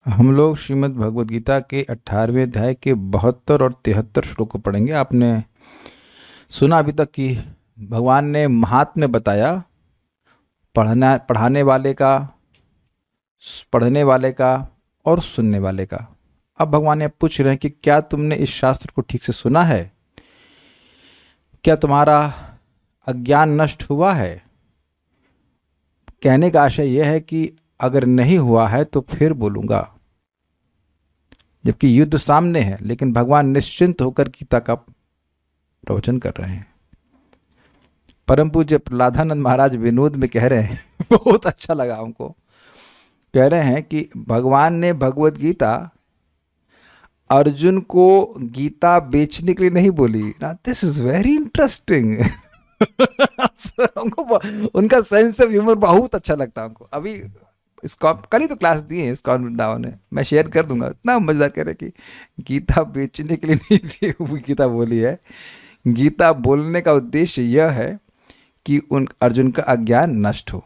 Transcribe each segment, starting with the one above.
हम लोग श्रीमद् भगवद गीता के 18वें अध्याय के 72 और 73 श्लोक को पढ़ेंगे। आपने सुना अभी तक कि भगवान ने महात्म्य बताया पढ़ाने वाले का और सुनने वाले का। अब भगवान ये पूछ रहे हैं कि क्या तुमने इस शास्त्र को ठीक से सुना है? क्या तुम्हारा अज्ञान नष्ट हुआ है? कहने का आशय यह है कि अगर नहीं हुआ है तो फिर बोलूँगा। जबकि युद्ध सामने है, लेकिन भगवान निश्चिंत होकर गीता का प्रवचन कर रहे हैं। परम पूज्य प्रहलादानंद महाराज विनोद में कह रहे हैं बहुत अच्छा लगा हमको। कह रहे हैं कि भगवान ने भगवद गीता अर्जुन को गीता बेचने के लिए नहीं बोली ना। This is very interesting. हमको उनका सेंस ऑफ ह्यूमर बहुत अच्छा लगता है हमको। अभी इसको कल ही तो क्लास दिए हैं इसको वृंदावन ने, मैं शेयर कर दूंगा। इतना मजेदार कह रहे कि गीता बेचने के लिए नहीं थी वो गीता बोली है। गीता बोलने का उद्देश्य यह है कि उन अर्जुन का अज्ञान नष्ट हो।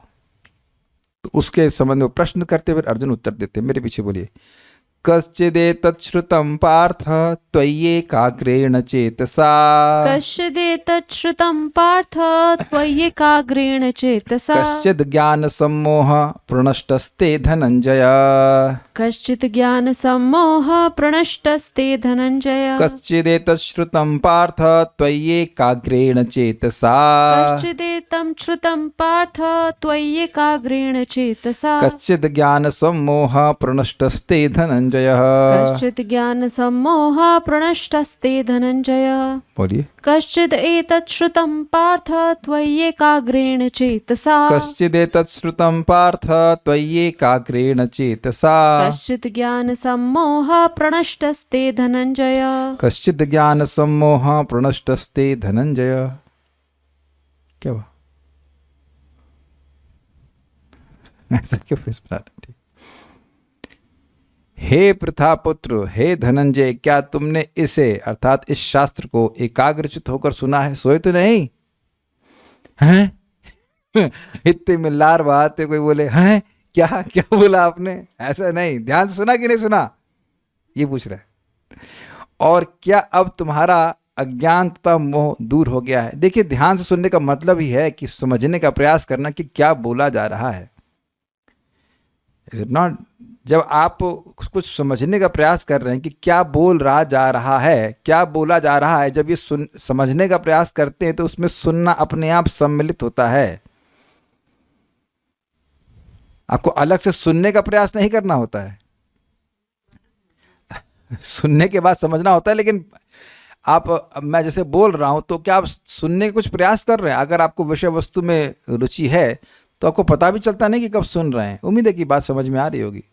तो उसके संबंध में प्रश्न करते हुए अर्जुन उत्तर देते हैं। मेरे पीछे बोलिए। कश्चिदेतच्छ्रुतं पार्थ त्वय्येकाग्रेण चेतसा। कश्चिदेतच्छ्रुतं पार्थ त्वय्येकाग्रेण चेतसा। कश्चिद् ज्ञानसम्मोह प्रणष्टस्ते धनञ्जय। कश्चित् ज्ञानसम्मोह प्रणष्टस्ते धनञ्जय। कश्चिदेतच्छ्रुतं पार्थ त्वय्येकाग्रेण चेतसा। कश्चिदेतं श्रुतं पार्थ त्वय्येकाग्रेण चेतसा। कश्चिद् ज्ञानसम्मोह प्रणष्टस्ते धनञ्जय। कश्चित् ज्ञानसम्मोह प्रणष्टस्ते धनञ्जय। बोलिए। कश्चिद् एतत् श्रुतं पार्थ त्वय्येकाग्रेण चेतसा। कश्चिदेतच्छ्रुतं पार्थ त्वय्येकाग्रेण चेतसा। कश्चित् ज्ञानसम्मोह प्रणष्टस्ते धनञ्जय। कश्चिद् ज्ञानसम्मोह प्रणष्टस्ते धनञ्जय। क्या हुआ? ऐसा क्यों फेस बना रही थी? हे प्रथापुत्र, हे धनंजय, क्या तुमने इसे अर्थात इस शास्त्र को एकाग्रचित होकर सुना है? सोए तो नहीं हैं? इतने में लार बहाते कोई बोले हैं क्या क्या बोला आपने? ऐसा नहीं, ध्यान से सुना कि नहीं सुना ये पूछ रहा है। और क्या अब तुम्हारा अज्ञान तथा मोह दूर हो गया है? देखिए, ध्यान से सुनने का मतलब ही है कि समझने का प्रयास करना कि क्या बोला जा रहा है। Is it not? जब आप कुछ समझने का प्रयास कर रहे हैं कि क्या बोल रहा जा रहा है, क्या बोला जा रहा है, जब ये समझने का प्रयास करते हैं तो उसमें सुनना अपने आप सम्मिलित होता है। आपको अलग से सुनने का प्रयास नहीं करना होता है। सुनने के बाद समझना होता है। लेकिन मैं जैसे बोल रहा हूं तो क्या आप सुनने का कुछ प्रयास कर रहे हैं? अगर आपको विषय वस्तु में रुचि है तो आपको पता भी चलता नहीं कि कब सुन रहे हैं। उम्मीद है कि बात समझ में आ रही होगी।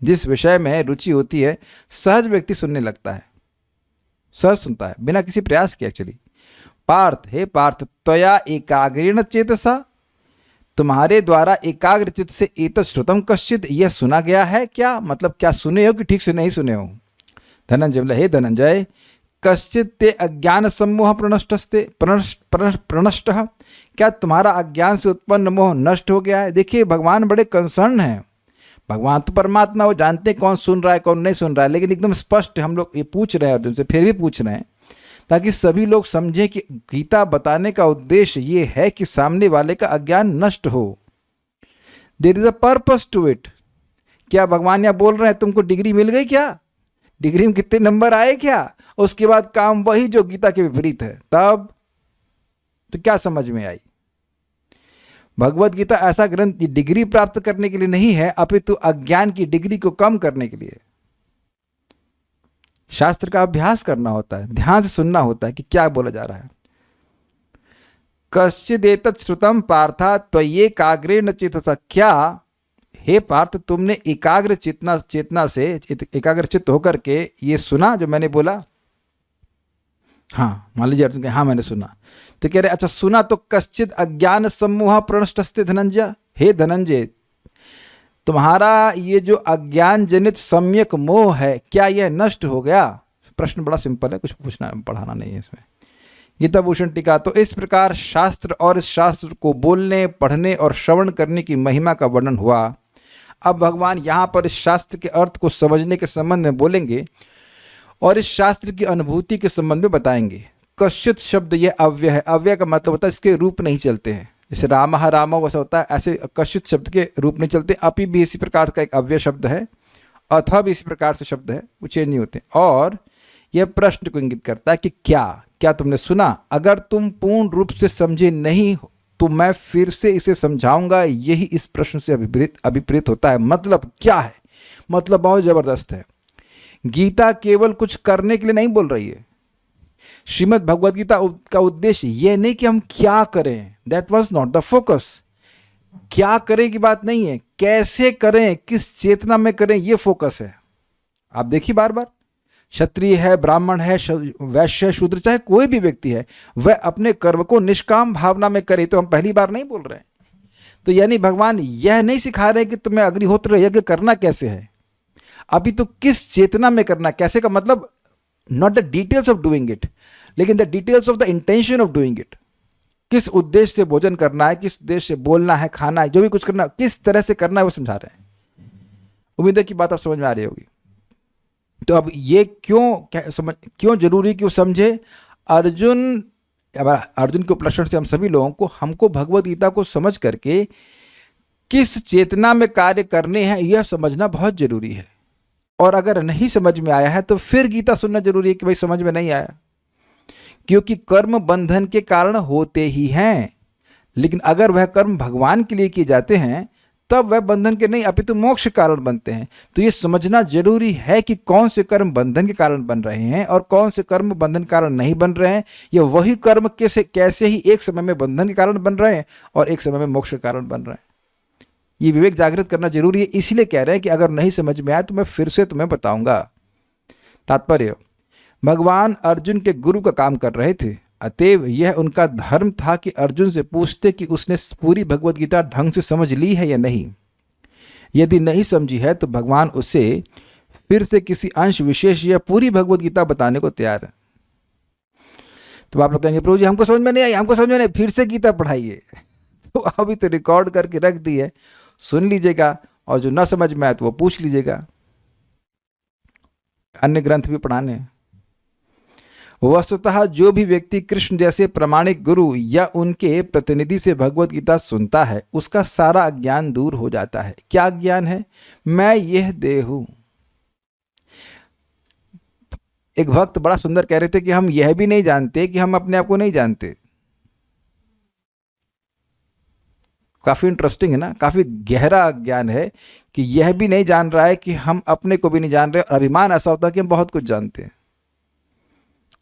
जिस विषय में रुचि होती है सहज व्यक्ति सुनने लगता है, सहज सुनता है बिना किसी प्रयास के। एक्चुअली पार्थ, हे पार्थ, त्वया एकाग्रेण चेतसा, तुम्हारे द्वारा एकाग्र चित्त से एतत् श्रुतम कश्चित्, यह सुना गया है क्या? मतलब क्या सुने हो कि ठीक से नहीं सुने हो? धनंजय बोला, हे धनंजय, कश्चित् ते अज्ञान सम्मोह प्रणष्टस्ते प्रणष्ट, क्या तुम्हारा अज्ञान से उत्पन्न मोह नष्ट हो गया है? देखिए, भगवान बड़े कंसर्न हैं। भगवान तो परमात्मा, वो जानते कौन सुन रहा है कौन नहीं सुन रहा है। लेकिन एकदम स्पष्ट हम लोग ये पूछ रहे हैं अर्जुन से, फिर भी पूछ रहे हैं ताकि सभी लोग समझें कि गीता बताने का उद्देश्य ये है कि सामने वाले का अज्ञान नष्ट हो। There is a purpose to it. क्या भगवान यहाँ बोल रहे हैं तुमको डिग्री मिल गई क्या? डिग्री में कितने नंबर आए क्या? उसके बाद काम वही जो गीता के विपरीत है। तब तो क्या समझ में आई? भगवत गीता ऐसा ग्रंथ डिग्री प्राप्त करने के लिए नहीं है, अपितु अज्ञान की डिग्री को कम करने के लिए। शास्त्र का अभ्यास करना होता है, ध्यान से सुनना होता है कि क्या बोला जा रहा है। कश्चिदेतत् श्रुतम पार्था त्वय्येकाग्रेण चेतसा, क्या हे पार्थ तुमने एकाग्र चेतना से एकाग्रचित्त होकर के ये सुना जो मैंने बोला? हाँ, मान लीजिए अर्जुन हाँ मैंने सुना। तो कह रहे अच्छा सुना तो कश्चित् अज्ञान सम्मोह प्रणष्टस्ते धनंजय, हे धनंजय, तुम्हारा ये जो अज्ञान जनित सम्यक मोह है क्या यह नष्ट हो गया? प्रश्न बड़ा सिंपल है, कुछ पूछना पढ़ाना नहीं है इसमें। गीता भूषण टीका। तो इस प्रकार शास्त्र और इस शास्त्र को बोलने, पढ़ने और श्रवण करने की महिमा का वर्णन हुआ। अब भगवान यहाँ पर इस शास्त्र के अर्थ को समझने के संबंध में बोलेंगे और इस शास्त्र की अनुभूति के संबंध में बताएंगे। कश्चित शब्द यह अव्यय है। अव्यय का मतलब होता है इसके रूप नहीं चलते हैं, जैसे रामः रामः वैसा होता है, ऐसे कश्चित शब्द के रूप नहीं चलते। अपि भी इसी प्रकार का एक अव्यय शब्द है, अथ भी इसी प्रकार से शब्द है, वो चेंज नहीं होते। और यह प्रश्न को इंगित करता है कि क्या तुमने सुना? अगर तुम पूर्ण रूप से समझे नहीं तो मैं फिर से इसे समझाऊंगा। यही इस प्रश्न से अभिप्रेत होता है। मतलब क्या है? मतलब बहुत जबरदस्त है। गीता केवल कुछ करने के लिए नहीं बोल रही है। श्रीमद् भगवद गीता का उद्देश्य यह नहीं कि हम क्या करें, that was not the focus. क्या करें की बात नहीं है, कैसे करें, किस चेतना में करें, यह फोकस है। आप देखिए बार बार, क्षत्रिय है, ब्राह्मण है, वैश्य, शूद्र, चाहे कोई भी व्यक्ति है, वह अपने कर्म को निष्काम भावना में करे। तो हम पहली बार नहीं बोल रहे हैं। तो यानी भगवान यह नहीं सिखा रहे कि तुम्हें अग्निहोत्र यज्ञ करना कैसे है, अभी तो किस चेतना में करना। कैसे का मतलब not the details of doing it, लेकिन the details of the intention of doing it. किस उद्देश्य से भोजन करना है, किस उद्देश्य से बोलना है, खाना है, जो भी कुछ करना, किस तरह से करना है, वो समझा रहे हैं। उम्मीद है कि बात आप समझ में आ रही होगी। तो अब ये क्यों जरूरी कि वो समझे? अर्जुन के उपलक्षण से हम सभी लोगों को, हमको भगवद गीता को समझ करके किस चेतना में कार्य करने हैं यह समझना बहुत जरूरी है। और अगर नहीं समझ में आया है तो फिर गीता सुनना जरूरी है कि भाई समझ में नहीं आया, क्योंकि कर्म बंधन के कारण होते ही हैं। लेकिन अगर वह कर्म भगवान के लिए किए जाते हैं तब वह बंधन के नहीं अपितु मोक्ष कारण बनते हैं। तो ये समझना जरूरी है कि कौन से कर्म बंधन के कारण बन रहे हैं और कौन से कर्म बंधन के कारण नहीं बन रहे हैं, या वही कर्म कैसे ही एक समय में बंधन के कारण बन रहे हैं और एक समय में मोक्ष के कारण बन रहे हैं। ये विवेक जागृत करना जरूरी है। इसलिए कह रहे हैं कि अगर नहीं समझ में आया तो मैं फिर से तुम्हें बताऊंगा। तात्पर्य, भगवान अर्जुन के गुरु का काम कर रहे थे, अतएव यह उनका धर्म था कि अर्जुन से पूछते कि उसने पूरी भगवद गीता ढंग से समझ ली है या नहीं। यदि नहीं समझी है तो भगवान उसे फिर से किसी अंश विशेष या पूरी भगवद गीता बताने को तैयार है। तो आप लोग कहेंगे प्रभु जी हमको समझ में नहीं आई, हमको समझ में नहीं, फिर से गीता पढ़ाइए। तो अभी तो रिकॉर्ड करके रख दी है, सुन लीजिएगा, और जो ना समझ में आए तो वो पूछ लीजिएगा। अन्य ग्रंथ भी पढ़ाने। वस्तुतः जो भी व्यक्ति कृष्ण जैसे प्रामाणिक गुरु या उनके प्रतिनिधि से भगवद गीता सुनता है उसका सारा अज्ञान दूर हो जाता है। क्या ज्ञान है? मैं यह देह हूं। एक भक्त बड़ा सुंदर कह रहे थे कि हम यह भी नहीं जानते कि हम अपने आप को नहीं जानते। काफी इंटरेस्टिंग है ना, काफी गहरा ज्ञान है कि यह भी नहीं जान रहा है कि हम अपने को भी नहीं जान रहे। और अभिमान ऐसा होता है कि हम बहुत कुछ जानते हैं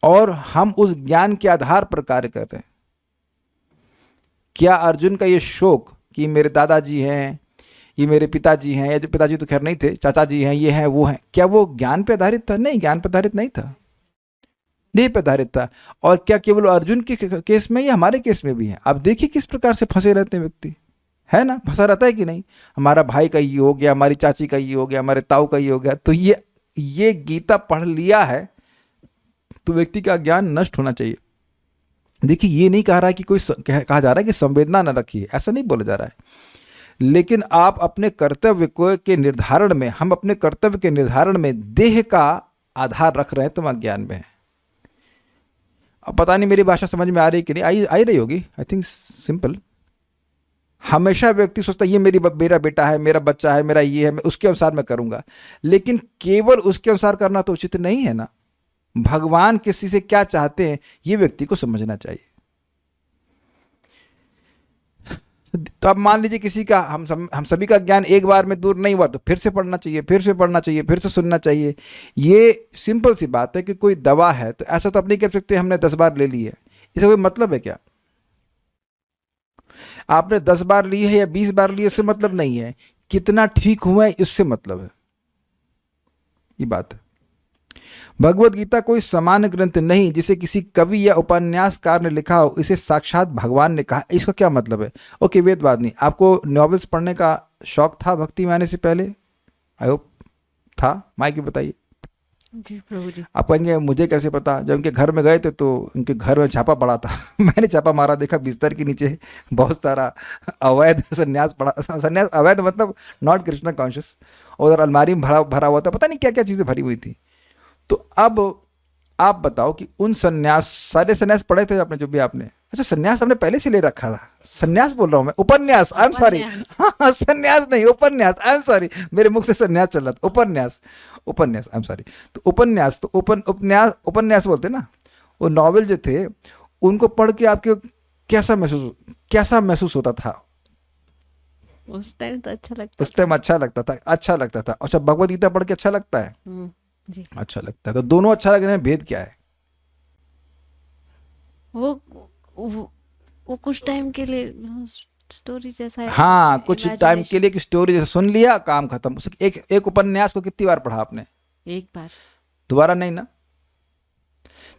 और हम उस ज्ञान के आधार पर कार्य कर रहे हैं। क्या अर्जुन का ये शोक कि मेरे दादाजी हैं, ये मेरे पिताजी हैं, या जो पिताजी तो खैर नहीं थे, चाचा जी हैं, ये हैं, वो हैं, क्या वो ज्ञान पे आधारित था? नहीं, ज्ञान पे आधारित नहीं था, देह पे आधारित था। और क्या केवल अर्जुन के केस में या हमारे केस में भी है? आप देखिए किस प्रकार से फंसे रहते हैं व्यक्ति, है ना? फंसा रहता है कि नहीं? हमारा भाई का ये हो गया, हमारी चाची का ये हो गया, हमारे ताऊ का ये हो गया। तो ये गीता पढ़ लिया है तो व्यक्ति का ज्ञान नष्ट होना चाहिए। देखिए, ये नहीं कह रहा है कि कहा जा रहा है कि संवेदना न रखिए, ऐसा नहीं बोला जा रहा है। लेकिन आप अपने कर्तव्य के निर्धारण में, हम अपने कर्तव्य के निर्धारण में देह का आधार रख रहे हैं तो हम अज्ञान में हैं। अब पता नहीं मेरी भाषा समझ में आ रही कि नहीं, आई रही होगी। I think simple. हमेशा व्यक्ति सोचता है ये मेरा बेटा है, मेरा बच्चा है, मेरा ये है, मैं उसके अनुसार मैं करूंगा। लेकिन केवल उसके अनुसार करना तो उचित नहीं है ना। भगवान किसी से क्या चाहते हैं ये व्यक्ति को समझना चाहिए। तो अब मान लीजिए किसी का, हम सभी का ज्ञान एक बार में दूर नहीं हुआ तो फिर से पढ़ना चाहिए, फिर से पढ़ना चाहिए, फिर से सुनना चाहिए। ये सिंपल सी बात है कि कोई दवा है तो ऐसा तो आप नहीं कह सकते हमने 10 बार ले ली है, इससे कोई मतलब है क्या? आपने 10 बार ली है या 20 बार ली है इससे मतलब नहीं है, कितना ठीक हुआ है इससे मतलब है। ये बात है। भगवद गीता कोई सामान्य ग्रंथ नहीं जिसे किसी कवि या उपन्यासकार ने लिखा हो, इसे साक्षात भगवान ने कहा। इसका क्या मतलब है? ओके, वेद बात नहीं। आपको नॉवेल्स पढ़ने का शौक था भक्ति में आने से पहले? आई होप था। माइक भी बताइए। जी प्रभु जी। आप कहेंगे मुझे कैसे पता? जब उनके घर में गए थे तो उनके घर में छापा पड़ा था। मैंने छापा मारा, देखा बिस्तर के नीचे बहुत सारा अवैध संन्यास पड़ा। संन्यास अवैध मतलब नॉट कृष्ण कॉन्शियस। और अलमारी में भरा भरा हुआ था, पता नहीं क्या क्या चीज़ें भरी हुई थी। तो अब आप बताओ कि उन संन्यास, सारे संन्यास पढ़े थे आपने जो भी आपने? अच्छा, संन्यास हमने पहले से ले रखा था। संन्यास बोल रहा हूँ मैं, उपन्यास, आई एम सॉरी। उपन्यास। हाँ, संन्यास नहीं, उपन्यास, आई एम सॉरी, मेरे मुख से संन्यास चल रहा था। उपन्यास, उपन्यास, आई एम सॉरी। तो उपन्यास, तो उपन्यास, उपन्यास बोलते ना, वो नॉवेल जो थे, उनको पढ़ के आपके कैसा महसूस होता था? उस टाइम तो अच्छा लगता उस टाइम अच्छा लगता था, अच्छा लगता था। अच्छा, भगवत गीता पढ़ के अच्छा लगता है? जी। अच्छा लगता है। तो दोनों अच्छा लगने में भेद क्या है? वो वो, वो कुछ टाइम के लिए स्टोरी जैसा है। हाँ, कुछ टाइम imagination। के लिए की स्टोरी जैसे सुन लिया, काम खत्म। एक एक उपन्यास को कितनी बार पढ़ा आपने? एक बार। दोबारा नहीं ना?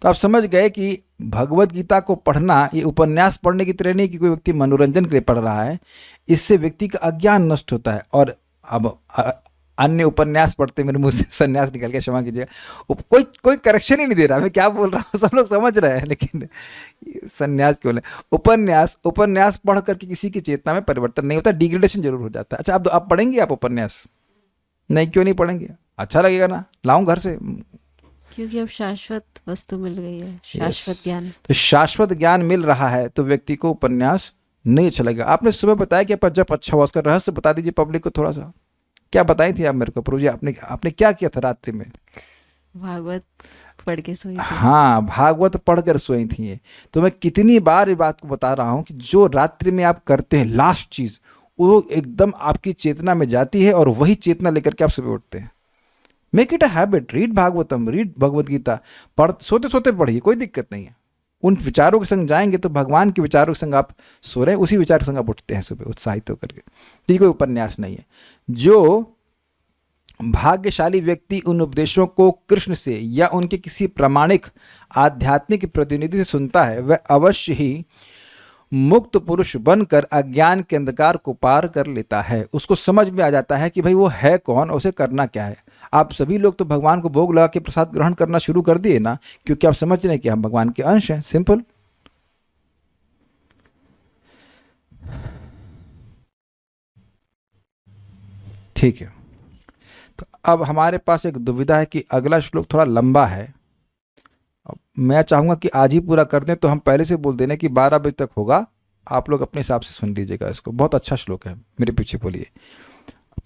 तो आप समझ गए कि भगवत गीता को पढ़ना ये उपन्यास पढ़ने की तरह नहीं कि कोई व्यक्ति मनोरंजन के लिए पढ़ रहा है। इससे व्यक्ति का अज्ञान नष्ट होता है। और अब अन्य उपन्यास पढ़ते, मेरे मुंह से संन्यास निकल गया, क्षमा कीजिए। कोई कोई करेक्शन ही नहीं दे रहा, मैं क्या बोल रहा हूँ, सब लोग समझ रहे हैं, लेकिन संन्यास क्यों ले? उपन्यास, उपन्यास पढ़ करके किसी की चेतना में परिवर्तन नहीं होता, डिग्रेडेशन जरूर हो जाता है। अच्छा, अब आप पढ़ेंगे आप उपन्यास? नहीं, क्यों नहीं पढ़ेंगे? अच्छा लगेगा ना, लाऊं घर से? क्योंकि अब शाश्वत वस्तु मिल गई है, शाश्वत Yes. ज्ञान। तो शाश्वत ज्ञान मिल रहा है तो व्यक्ति को उपन्यास नहीं अच्छा लगेगा। आपने सुबह बताया कि जब अच्छा हुआ, उसका रहस्य बता दीजिए पब्लिक को थोड़ा सा। क्या बताई थी आप मेरे को प्रभु जी? आपने आपने क्या किया था रात्रि में? भागवत पढ़ के सोई थी। हाँ, भागवत पढ़कर सोई थी। ये तो मैं कितनी बार ये बात को बता रहा हूँ कि जो रात्रि में आप करते हैं लास्ट चीज, वो एकदम आपकी चेतना में जाती है और वही चेतना लेकर के आप सुबह उठते हैं। Make it a habit, read Bhagavatam, read Bhagavad Gita. पढ़, सोते सोते पढ़िए, कोई दिक्कत नहीं है। उन विचारों के संग जाएंगे तो भगवान के विचारों के संग आप सो रहे हैं, उसी विचार के संग आप उठते हैं सुबह उत्साहित होकर के। तो ये कोई उपन्यास नहीं है। जो भाग्यशाली व्यक्ति उन उपदेशों को कृष्ण से या उनके किसी प्रामाणिक आध्यात्मिक प्रतिनिधि से सुनता है, वह अवश्य ही मुक्त पुरुष बनकर अज्ञान के अंधकार को पार कर लेता है। उसको समझ में आ जाता है कि भाई वो है कौन और उसे करना क्या है। आप सभी लोग तो भगवान को भोग लगा के प्रसाद ग्रहण करना शुरू कर दिए ना, क्योंकि आप समझ रहे हैं कि हम भगवान के अंश हैं। सिंपल। ठीक है, तो अब हमारे पास एक दुविधा है कि अगला श्लोक थोड़ा लंबा है। अब मैं चाहूंगा कि आज ही पूरा कर दें, तो हम पहले से बोल देना कि 12 बजे तक होगा। आप लोग अपने हिसाब से सुन लीजिएगा इसको, बहुत अच्छा श्लोक है। मेरे पीछे बोलिए।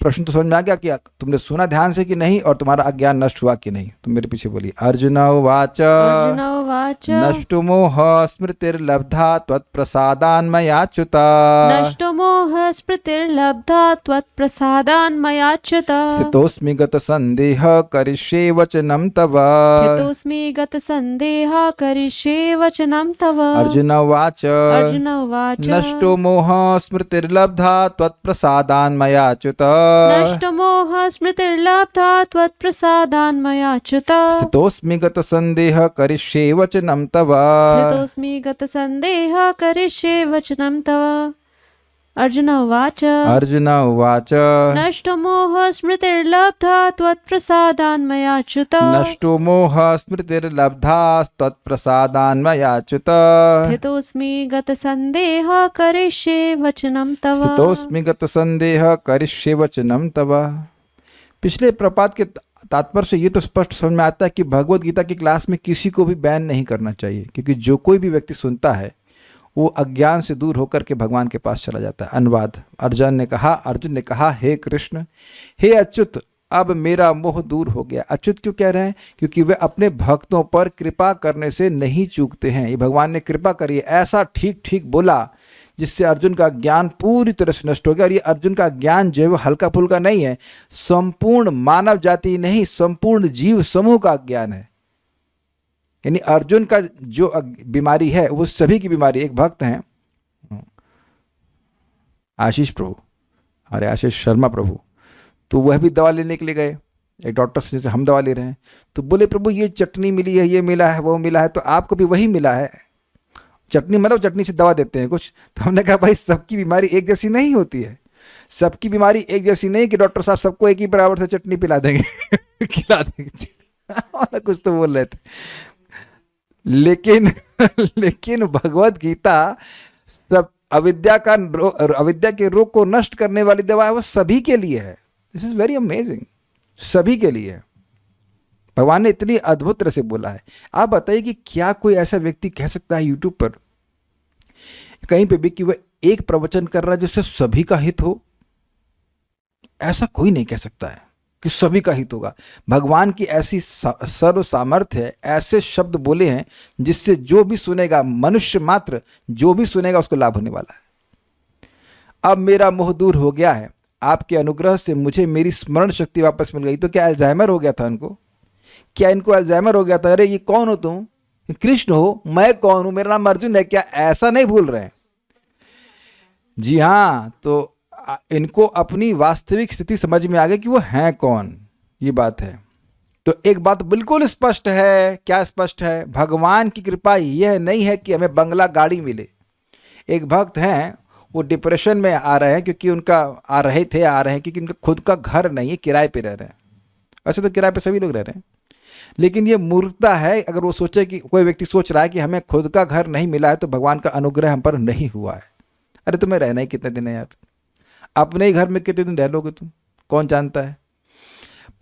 प्रश्न तो समझ में आ गया कि तुमने सुना ध्यान से कि नहीं, और तुम्हारा अज्ञान नष्ट हुआ कि नहीं? तुम मेरे पीछे बोलिए। अर्जुन उवाच अर्जुन उवाच नष्टो मोह स्मृतिर्लब्धा त्वत्प्रसादान्मयाच्युत नष्टो मोह स्मृतिर्लब्धा त्वत्प्रसादान्मयाच्युत स्थितोऽस्मि गतसन्देह करिष्ये वचनं तव। स्थितोऽस्मि गतसन्देहः करिष्ये वचनं तव। अर्जुन उवाच अर्जुन उवाच नष्टो मोह स्मृतिर्लब्धा त्वत्प्रसादान्मयाच्युत नष्टो मोह स्मृतिर्लब्धा त्वत्प्रसादान्मयाच्युत स्थितोऽस्मि गतसन्देह करिष्ये वचनं तव। स्थितोऽस्मि गतसन्देहः करिष्ये वचनं तव। अर्जुन उवाच अर्जुन उवाच नष्टो मोह स्मृतिर्लब्धा त्वत्प्रसादान्मयाच्युत नष्टो मोह स्मृतिर्लब्धा त्वत्प्रसादान्मयाच्युत स्थितोऽस्मि गतसन्देहः करिष्ये वचनं तव। स्थितोऽस्मि गतसन्देह करिष्ये वचनं तव। पिछले प्रपात के तात्पर्य से ये तो स्पष्ट समझ में आता है कि भगवत गीता की क्लास में किसी को भी बैन नहीं करना चाहिए, क्योंकि जो कोई भी व्यक्ति सुनता है वो अज्ञान से दूर होकर के भगवान के पास चला जाता है। अनुवाद। अर्जुन ने कहा हे कृष्ण, हे अच्युत, अब मेरा मोह दूर हो गया। अच्युत क्यों कह रहे हैं? क्योंकि वे अपने भक्तों पर कृपा करने से नहीं चूकते हैं। ये भगवान ने कृपा करी, ऐसा ठीक ठीक बोला जिससे अर्जुन का ज्ञान पूरी तरह से नष्ट हो गया। और ये अर्जुन का ज्ञान जो है वो हल्का फुल्का नहीं है, संपूर्ण मानव जाति नहीं, संपूर्ण जीव समूह का ज्ञान है। यानी अर्जुन का जो बीमारी है वो सभी की बीमारी। एक भक्त हैं आशीष प्रभु, अरे आशीष शर्मा प्रभु, तो वह भी दवा लेने के लिए गए एक डॉक्टर से, जैसे हम दवा ले रहे हैं। तो बोले प्रभु ये चटनी मिली है, ये मिला है, वो मिला है, तो आपको भी वही मिला है। चटनी मतलब चटनी से दवा देते हैं कुछ। तो हमने कहा भाई सबकी बीमारी एक जैसी नहीं होती है, सबकी बीमारी एक जैसी नहीं कि डॉक्टर साहब सबको एक ही बराबर से चटनी पिला देंगे खिला देंगे। और कुछ तो बोल रहे थे, लेकिन लेकिन भगवत गीता सब अविद्या के रोग को नष्ट करने वाली दवा है, वो सभी के लिए है। दिस इज वेरी अमेजिंग, सभी के लिए है। भगवान ने इतनी अद्भुत तरह से बोला है। आप बताइए कि क्या कोई ऐसा व्यक्ति कह सकता है यूट्यूब पर कहीं पे भी कि वह एक प्रवचन कर रहा है जिससे सभी का हित हो? ऐसा कोई नहीं कह सकता है कि सभी का हित होगा। भगवान की ऐसी सर्व सामर्थ्य है, ऐसे शब्द बोले हैं जिससे जो भी सुनेगा, मनुष्य मात्र जो भी सुनेगा उसको लाभ होने वाला है। अब मेरा मोह दूर हो गया है, आपके अनुग्रह से मुझे मेरी स्मरण शक्ति वापस मिल गई। तो क्या अल्जाइमर हो गया था इनको? क्या इनको अल्जाइमर हो गया था? अरे ये कौन हो तुम? कृष्ण हो? मैं कौन हूं? मेरा नाम अर्जुन है क्या? ऐसा नहीं भूल रहे हैं। जी हाँ, तो इनको अपनी वास्तविक स्थिति समझ में आ गई कि वो हैं कौन, ये बात है। तो एक बात बिल्कुल स्पष्ट है। क्या स्पष्ट है? भगवान की कृपा यह नहीं है कि हमें बंगला गाड़ी मिले। एक भक्त हैं, वो डिप्रेशन में आ रहे हैं क्योंकि आ रहे हैं क्योंकि उनका खुद का घर नहीं है, किराए पे रह रहे हैं। वैसे तो किराए पे सभी लोग रह रहे हैं, लेकिन ये मूर्खता है अगर वो सोचे कि कोई व्यक्ति सोच रहा है कि हमें खुद का घर नहीं मिला है तो भगवान का अनुग्रह हम पर नहीं हुआ है। अरे तुम्हें रहना ही कितने दिन है यार? अपने ही घर में कितने दिन रह लोगे तुम, कौन जानता है?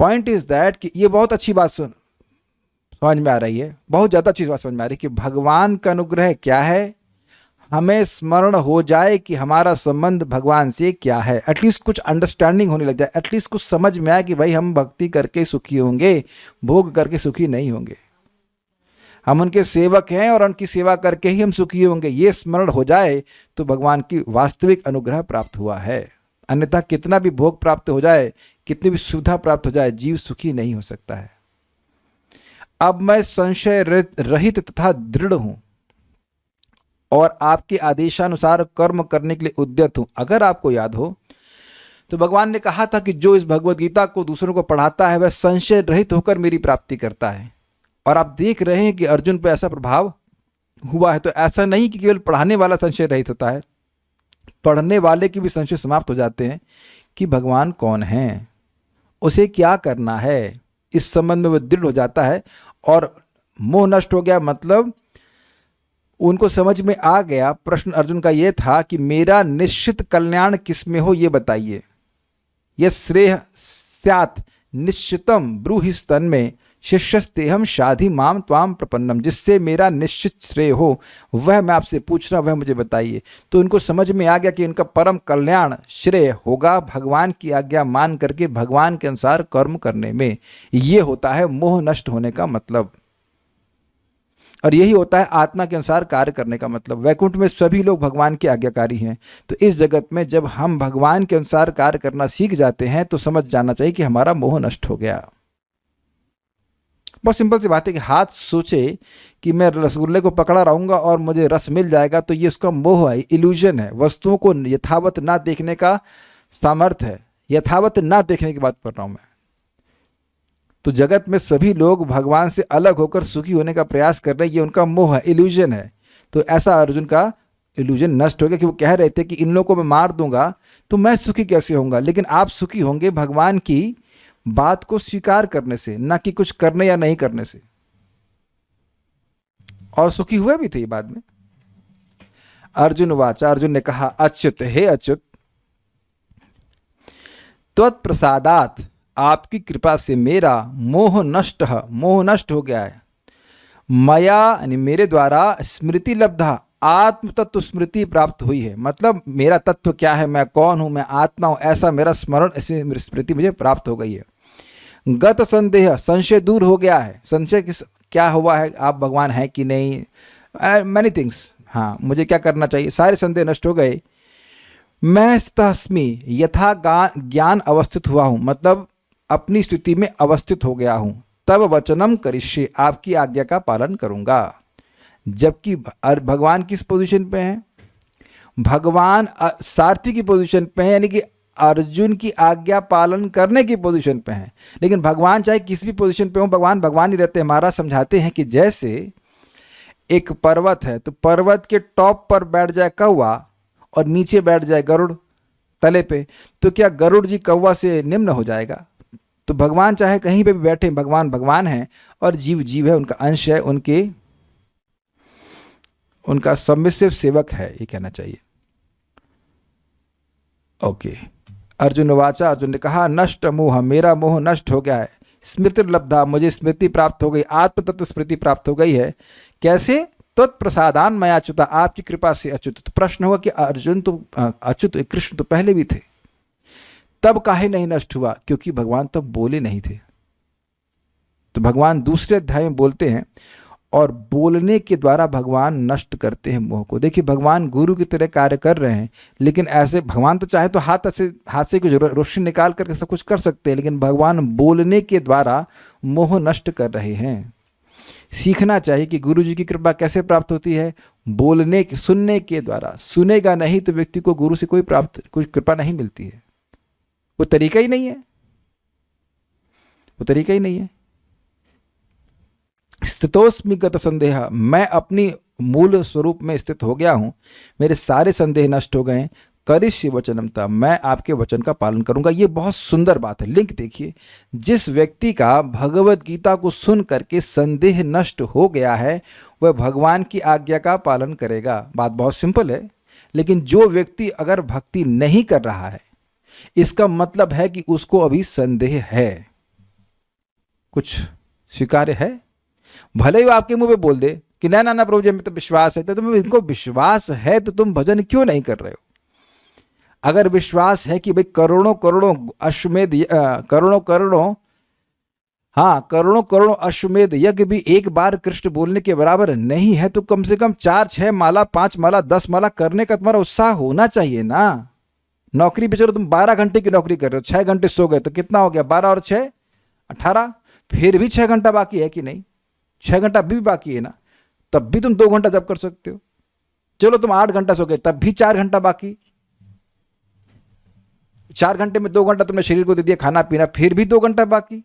पॉइंट इज दैट कि ये बहुत अच्छी बात समझ में आ रही है, बहुत ज़्यादा अच्छी बात समझ में आ रही है कि भगवान का अनुग्रह क्या है। हमें स्मरण हो जाए कि हमारा संबंध भगवान से क्या है, एटलीस्ट कुछ अंडरस्टैंडिंग होने लग जाए, एटलीस्ट कुछ समझ में आए कि भाई हम भक्ति करके सुखी होंगे, भोग करके सुखी नहीं होंगे। हम उनके सेवक हैं और उनकी सेवा करके ही हम सुखी होंगे, ये स्मरण हो जाए तो भगवान की वास्तविक अनुग्रह प्राप्त हुआ है। अन्यथा कितना भी भोग प्राप्त हो जाए, कितनी भी सुविधा प्राप्त हो जाए, जीव सुखी नहीं हो सकता है। अब मैं संशय रहित तथा दृढ़ हूं और आपके आदेशानुसार कर्म करने के लिए उद्यत हूं। अगर आपको याद हो तो भगवान ने कहा था कि जो इस भगवत गीता को दूसरों को पढ़ाता है वह संशय रहित होकर मेरी प्राप्ति करता है। और आप देख रहे हैं कि अर्जुन पर ऐसा प्रभाव हुआ है। तो ऐसा नहीं कि केवल पढ़ाने वाला संशय रहित होता है, पढ़ने वाले की भी संशय समाप्त हो जाते हैं कि भगवान कौन है, उसे क्या करना है, इस संबंध में वह दृढ़ हो जाता है। और मोह नष्ट हो गया, मतलब उनको समझ में आ गया। प्रश्न अर्जुन का यह था कि मेरा निश्चित कल्याण किस में हो, ये बताइए। यह श्रेय स्यात् निश्चितम ब्रूहि स्तन में शिष्यस्तेहम शाधि माम त्वाम प्रपन्नम, जिससे मेरा निश्चित श्रेय हो वह मैं आपसे पूछ रहा, वह मुझे बताइए। तो इनको समझ में आ गया कि इनका परम कल्याण श्रेय होगा भगवान की आज्ञा मान करके भगवान के अनुसार कर्म करने में। ये होता है मोह नष्ट होने का मतलब, और यही होता है आत्मा के अनुसार कार्य करने का मतलब। वैकुंठ में सभी लोग भगवान के आज्ञाकारी हैं। तो इस जगत में जब हम भगवान के अनुसार कार्य करना सीख जाते हैं तो समझ जाना चाहिए कि हमारा मोह नष्ट हो गया। बहुत सिंपल सी बात है कि हाथ सोचे कि मैं रसगुल्ले को पकड़ा रहूंगा और मुझे रस मिल जाएगा, तो ये उसका मोह है, इल्यूजन है। वस्तुओं को यथावत ना देखने का सामर्थ्य है, यथावत ना देखने की बात कर रहा हूं मैं। तो जगत में सभी लोग भगवान से अलग होकर सुखी होने का प्रयास कर रहे हैं, ये उनका मोह है, इल्यूजन है। तो ऐसा अर्जुन का इल्यूजन नष्ट हो गया कि वो कह रहे थे कि इन लोगों को मैं मार दूंगा तो मैं सुखी कैसे होऊंगा। लेकिन आप सुखी होंगे भगवान की बात को स्वीकार करने से, ना कि कुछ करने या नहीं करने से। और सुखी हुए भी थे बाद में। अर्जुन वाचा, अर्जुन ने कहा अच्युत, हे अच्युत, त्वत्प्रसादात्, आपकी कृपा से मेरा मोह नष्ट हो गया है। मया यानी मेरे द्वारा स्मृति लब्धा, आत्म तत्व स्मृति प्राप्त हुई है। मतलब मेरा तत्व क्या है, मैं कौन हूं, मैं आत्मा हूं, ऐसा मेरा स्मरण, ऐसी मेरी स्मृति मुझे प्राप्त हो गई है। गत संदेह, संशय दूर हो गया है। संशय क्या हुआ है, आप भगवान हैं कि नहीं, मैनी थिंग्स, हाँ मुझे क्या करना चाहिए, सारे संदेह नष्ट हो गए। मैं तस्मी यथा ज्ञान अवस्थित हुआ हूं, मतलब अपनी स्थिति में अवस्थित हो गया हूं। तब वचनम करिष्ये, आपकी आज्ञा का पालन करूंगा। जबकि भगवान किस पोजीशन पे हैं? भगवान सारथी की पोजीशन पे है, यानी कि अर्जुन की आज्ञा पालन करने की पोजीशन पे हैं। लेकिन भगवान चाहे किसी भी पोजीशन पे हो, भगवान ही रहते हैं। महाराज समझाते हैं कि जैसे एक पर्वत है, तो पर्वत के टॉप पर बैठ जाए कौवा और नीचे बैठ जाए गरुड़ तले पे, तो क्या गरुड़ जी कौवा से निम्न हो जाएगा? तो भगवान चाहे कहीं पे भी बैठे, भगवान भगवान है और जीव जीव है, उनका अंश है, उनका सबमिसिव सेवक है, ये कहना चाहिए। ओके। अर्जुन वाचा, अर्जुन ने कहा, नष्ट मोह, मेरा मोह नष्ट हो गया है। स्मृति लब्धा, मुझे स्मृति प्राप्त हो गई, आत्म तत्व स्मृति प्राप्त हो गई है। कैसे? तत्प्रसादान मया अच्युता, आपकी कृपा से अच्युत। तो प्रश्न हुआ कि अर्जुन तो अच्युत, कृष्ण तो पहले भी थे, तब काहे नहीं नष्ट हुआ? क्योंकि भगवान तब बोले नहीं थे। तो भगवान दूसरे अध्याय में बोलते हैं और बोलने के द्वारा भगवान नष्ट करते हैं मोह को। देखिए, भगवान गुरु की तरह कार्य कर रहे हैं, लेकिन ऐसे भगवान तो चाहे तो हाथ से कुछ रोशनी निकाल करके सब कुछ कर सकते हैं, लेकिन भगवान बोलने के द्वारा मोह नष्ट कर रहे हैं। सीखना चाहिए कि गुरु जी की कृपा कैसे प्राप्त होती है? बोलने, सुनने के द्वारा। सुनेगा नहीं तो व्यक्ति को गुरु से कोई कृपा नहीं मिलती है। वो तरीका ही नहीं है, वो तरीका ही नहीं है। स्थितोस्मि गत संदेह, मैं अपनी मूल स्वरूप में स्थित हो गया हूं, मेरे सारे संदेह नष्ट हो गए। करिष्य वचनमता, मैं आपके वचन का पालन करूंगा। ये बहुत सुंदर बात है। लिंक देखिए, जिस व्यक्ति का भगवत गीता को सुन करके संदेह नष्ट हो गया है, वह भगवान की आज्ञा का पालन करेगा। बात बहुत सिंपल है। लेकिन जो व्यक्ति अगर भक्ति नहीं कर रहा है, इसका मतलब है कि उसको अभी संदेह है, कुछ स्वीकार्य है। भले ही वो आपके मुंह पे बोल दे कि ना ना ना प्रभु जी, हमें तो विश्वास है, तो तुम इनको विश्वास है तो तुम भजन क्यों नहीं कर रहे हो? अगर विश्वास है कि भाई करोड़ों करोड़ों अश्वमेध, करोड़ों करोड़ों अश्वमेध यज्ञ भी एक बार कृष्ण बोलने के बराबर नहीं है, तो कम से कम 4-6 माला, 5 माला, 10 माला करने का तुम्हारा उत्साह होना चाहिए ना। नौकरी पे चलो, तुम 12 घंटे की नौकरी कर रहे हो, 6 घंटे सो गए, तो कितना हो गया? 12 और 6 18, फिर भी 6 घंटा बाकी है कि नहीं? 6 घंटा अभी भी बाकी है ना, तब भी तुम 2 घंटा जब कर सकते हो। चलो तुम 8 घंटा सो गए, तब भी 4 घंटा बाकी। 4 घंटे में 2 घंटा तुमने शरीर को दे दिया खाना पीना, फिर भी 2 घंटा बाकी।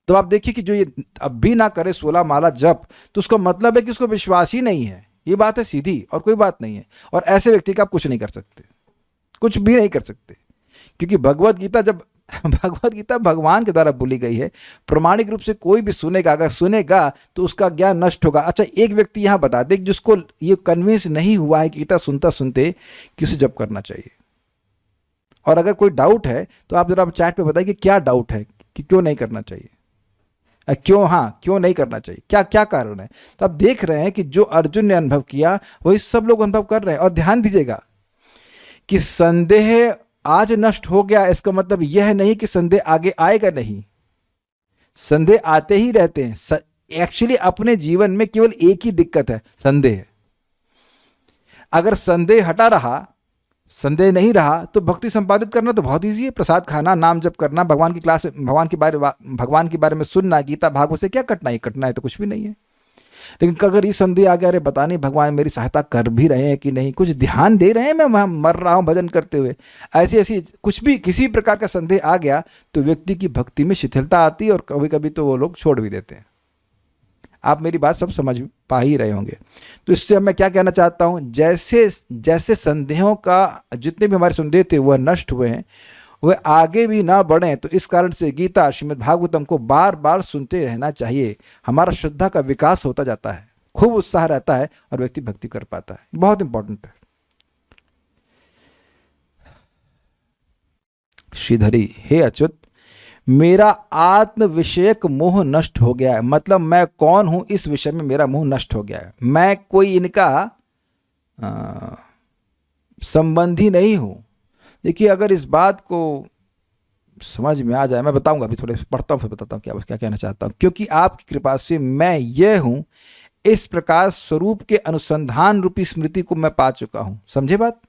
तो आप देखिए कि जो ये अब भी ना करे 16 माला जप, तो उसका मतलब है कि उसको विश्वास ही नहीं है। ये बात है सीधी, और कोई बात नहीं है। और ऐसे व्यक्ति का आप कुछ नहीं कर सकते, कुछ भी नहीं कर सकते, क्योंकि भगवत गीता भगवान के द्वारा बोली गई है। प्रमाणिक रूप से कोई भी सुनेगा, अगर सुनेगा तो उसका ज्ञान नष्ट होगा। अच्छा, एक व्यक्ति यहां बता दे जिसको ये कन्विंस नहीं हुआ है कि गीता सुनता सुनते कि उसे जप करना चाहिए। और अगर कोई डाउट है तो आप जरा चैट पे बताइए कि क्या डाउट है, कि क्यों नहीं करना चाहिए, क्यों नहीं करना चाहिए, क्या क्या कारण है। तो आप देख रहे हैं कि जो अर्जुन ने अनुभव किया वही सब लोग अनुभव कर रहे हैं। और ध्यान दीजिएगा कि संदेह आज नष्ट हो गया, इसका मतलब यह नहीं कि संदेह आगे आएगा नहीं। संदेह आते ही रहते हैं। एक्चुअली अपने जीवन में केवल एक ही दिक्कत है, संदेह। अगर संदेह हटा रहा, संदेह नहीं रहा, तो भक्ति संपादित करना तो बहुत ईजी है। प्रसाद खाना, नाम जप करना, भगवान की क्लास, भगवान के बारे में सुनना, गीता भागवत से क्या कठिनाई? कठिनाई तो कुछ भी नहीं है। लेकिन अगर ये संदेह आ गया, अरे बता नहीं भगवान मेरी सहायता कर भी रहे हैं कि नहीं, कुछ ध्यान दे रहे हैं, मैं मर रहा हूं भजन करते हुए, ऐसी कुछ भी किसी प्रकार का संदेह आ गया, तो व्यक्ति की भक्ति में शिथिलता आती है और कभी कभी तो वो लोग छोड़ भी देते हैं। आप मेरी बात सब समझ पा ही रहे होंगे। तो इससे मैं क्या कहना चाहता हूं, जैसे संदेहों का, जितने भी हमारे संदेह थे वह नष्ट हुए हैं, वह आगे भी ना बढ़ें। तो इस कारण से गीता, श्रीमद् भागवतम को बार बार सुनते रहना चाहिए। हमारा श्रद्धा का विकास होता जाता है, खूब उत्साह रहता है और व्यक्ति भक्ति कर पाता है। बहुत इंपॉर्टेंट है। श्रीधरी, हे अच्युत, मेरा आत्म विषयक मोह नष्ट हो गया है। मतलब मैं कौन हूं, इस विषय में मेरा मोह नष्ट हो गया है। मैं कोई इनका संबंधी नहीं हूं। देखिए, अगर इस बात को समझ में आ जाए, मैं बताऊंगा, अभी थोड़े पढ़ता हूं फिर बताता हूं क्या कहना चाहता हूं। क्योंकि आपकी कृपा से मैं यह हूं, इस प्रकार स्वरूप के अनुसंधान रूपी स्मृति को मैं पा चुका हूं। समझे बात?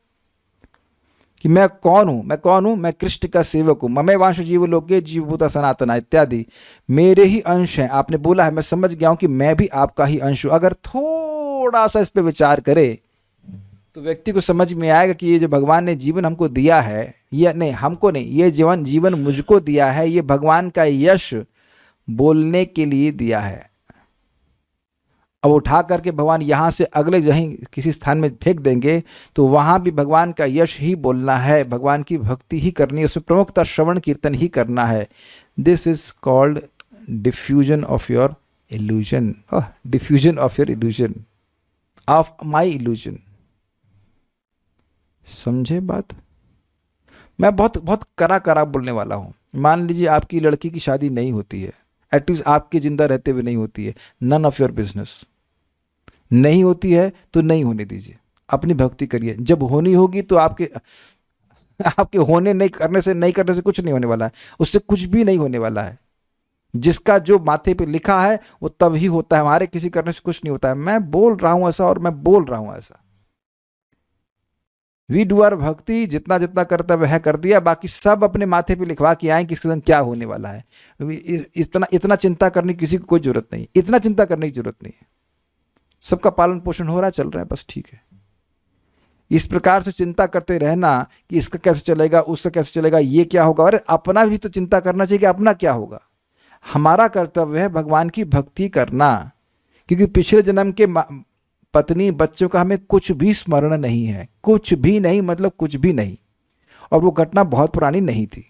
कि मैं कौन हूं? मैं कृष्ण का सेवक हूं। ममे वांशु जीव लोके जीवभूता सनातना इत्यादि मेरे ही अंश हैं। आपने बोला है, मैं समझ गया हूं कि मैं भी आपका ही अंश हूं। अगर थोड़ा सा इस पे विचार करे तो व्यक्ति को समझ में आएगा कि ये जो भगवान ने जीवन हमको दिया है, ये नहीं हमको नहीं, ये जीवन मुझको दिया है, ये भगवान का यश बोलने के लिए दिया है। अब उठा करके भगवान यहाँ से अगले जहीं किसी स्थान में फेंक देंगे तो वहाँ भी भगवान का यश ही बोलना है, भगवान की भक्ति ही करनी है, उसमें प्रमुखता श्रवण कीर्तन ही करना है। This is called diffusion of your illusion, diffusion of your illusion, of my illusion. समझे बात? मैं बहुत बहुत कड़ा बोलने वाला हूँ। मान लीजिए आपकी लड़की की शादी नहीं होती है, एटलीस्ट आपके जिंदा रहते हुए नहीं होती है, नन ऑफ योर बिजनेस। नहीं होती है तो नहीं होने दीजिए, अपनी भक्ति करिए। जब होनी होगी तो आपके होने नहीं करने से कुछ नहीं होने वाला है, उससे कुछ भी नहीं होने वाला है। जिसका जो माथे पे लिखा है वो तब ही होता है, हमारे किसी करने से कुछ नहीं होता है। मैं बोल रहा हूं ऐसा और मैं बोल रहा हूं ऐसा। वी डू आवर भक्ति, जितना जितना कर्तव्य है कर दिया, बाकी सब अपने माथे पे लिखवा के आए कि इसके संग क्या होने वाला है। इतना चिंता करने की किसी को कोई जरूरत नहीं, इतना चिंता करने की जरूरत नहीं है। सबका पालन पोषण हो रहा है, चल रहा है, बस ठीक है। इस प्रकार से चिंता करते रहना कि इसका कैसे चलेगा, उसका कैसे चलेगा, ये क्या होगा। अरे अपना भी तो चिंता करना चाहिए कि अपना क्या होगा। हमारा कर्तव्य है भगवान की भक्ति करना, क्योंकि पिछले जन्म के पत्नी बच्चों का हमें कुछ भी स्मरण नहीं है, कुछ भी नहीं, मतलब कुछ भी नहीं। और वो घटना बहुत पुरानी नहीं थी।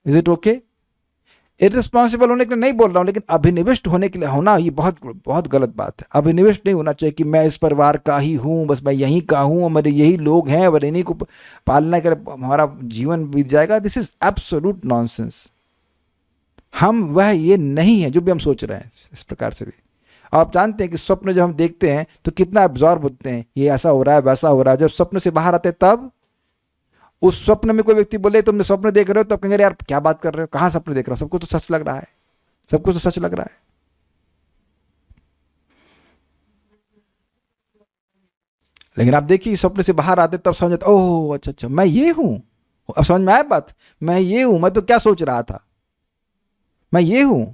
Is it okay? इररिस्पॉन्सिबल होने के लिए नहीं बोल रहा हूं, लेकिन अभिनिविष्ट होने के लिए होना ये बहुत बहुत गलत बात है। अभिनिविष्ट नहीं होना चाहिए कि मैं इस परिवार का ही हूं, बस मैं यहीं का हूं और मेरे यही लोग हैं और इन्हीं को पालना कर हमारा जीवन बीत जाएगा। This is absolute nonsense. हम वह ये नहीं है जो भी हम सोच रहे हैं इस प्रकार से भी। आप जानते हैं कि स्वप्न जब हम देखते हैं तो कितना एब्जॉर्ब होते हैं, ये ऐसा हो रहा है वैसा हो रहा है। जब स्वप्न से बाहर आते तब उस स्वप्न में कोई व्यक्ति बोले तुमने स्वप्न देख रहे हो, तब कहेंगे यार क्या बात कर रहे हो, कहां स्वप्न देख रहा हो, सबको तो सच लग रहा है, सबको तो सच लग रहा है। लेकिन आप देखिए स्वप्न से बाहर आते तब समझ जाते, ओह अच्छा अच्छा मैं ये हूं। अब समझ में आया बात, मैं ये हूं, मैं तो क्या सोच रहा था, मैं ये हूं।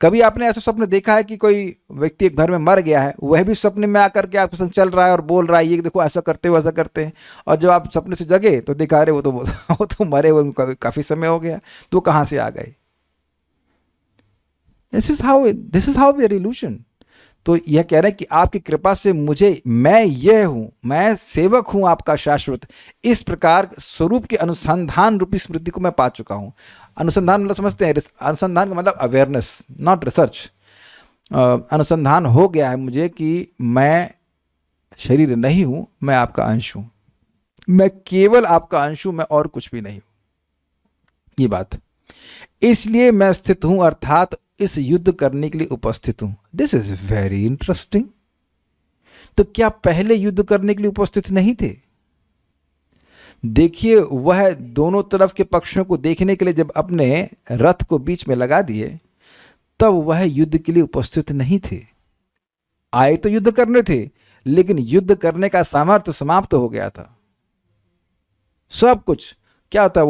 कभी आपने ऐसा स्वप्न देखा है कि कोई व्यक्ति एक घर में मर गया है, वह भी सपने में आकर के आपके संग चल रहा है और बोल रहा है ये देखो ऐसा करते हो ऐसा करते हैं, और जब आप सपने से जगे तो दिखा रहे वो तो मरे हुए काफी समय हो गया, तो कहां से आ गए। This is how we are illusion. तो यह कह रहे हैं कि आपकी कृपा से मुझे, मैं यह हूं, मैं सेवक हूं आपका शाश्वत, इस प्रकार स्वरूप के अनुसंधान रूपी स्मृति को मैं पा चुका हूं। अनुसंधान मतलब समझते हैं, अनुसंधान का मतलब अवेयरनेस, नॉट रिसर्च। अनुसंधान हो गया है मुझे कि मैं शरीर नहीं हूं, मैं आपका अंश हूं, मैं केवल आपका अंश हूं, मैं और कुछ भी नहीं हूं। ये बात, इसलिए मैं स्थित हूं, अर्थात इस युद्ध करने के लिए उपस्थित हूं। This is very interesting. तो क्या पहले युद्ध करने के लिए उपस्थित नहीं थे? देखिए, वह दोनों तरफ के पक्षों को देखने के लिए जब अपने रथ को बीच में लगा दिए, तब वह युद्ध के लिए उपस्थित नहीं थे। आए तो युद्ध करने थे, लेकिन युद्ध करने का सामर्थ्य समाप्त हो गया था। सब कुछ क्या होता,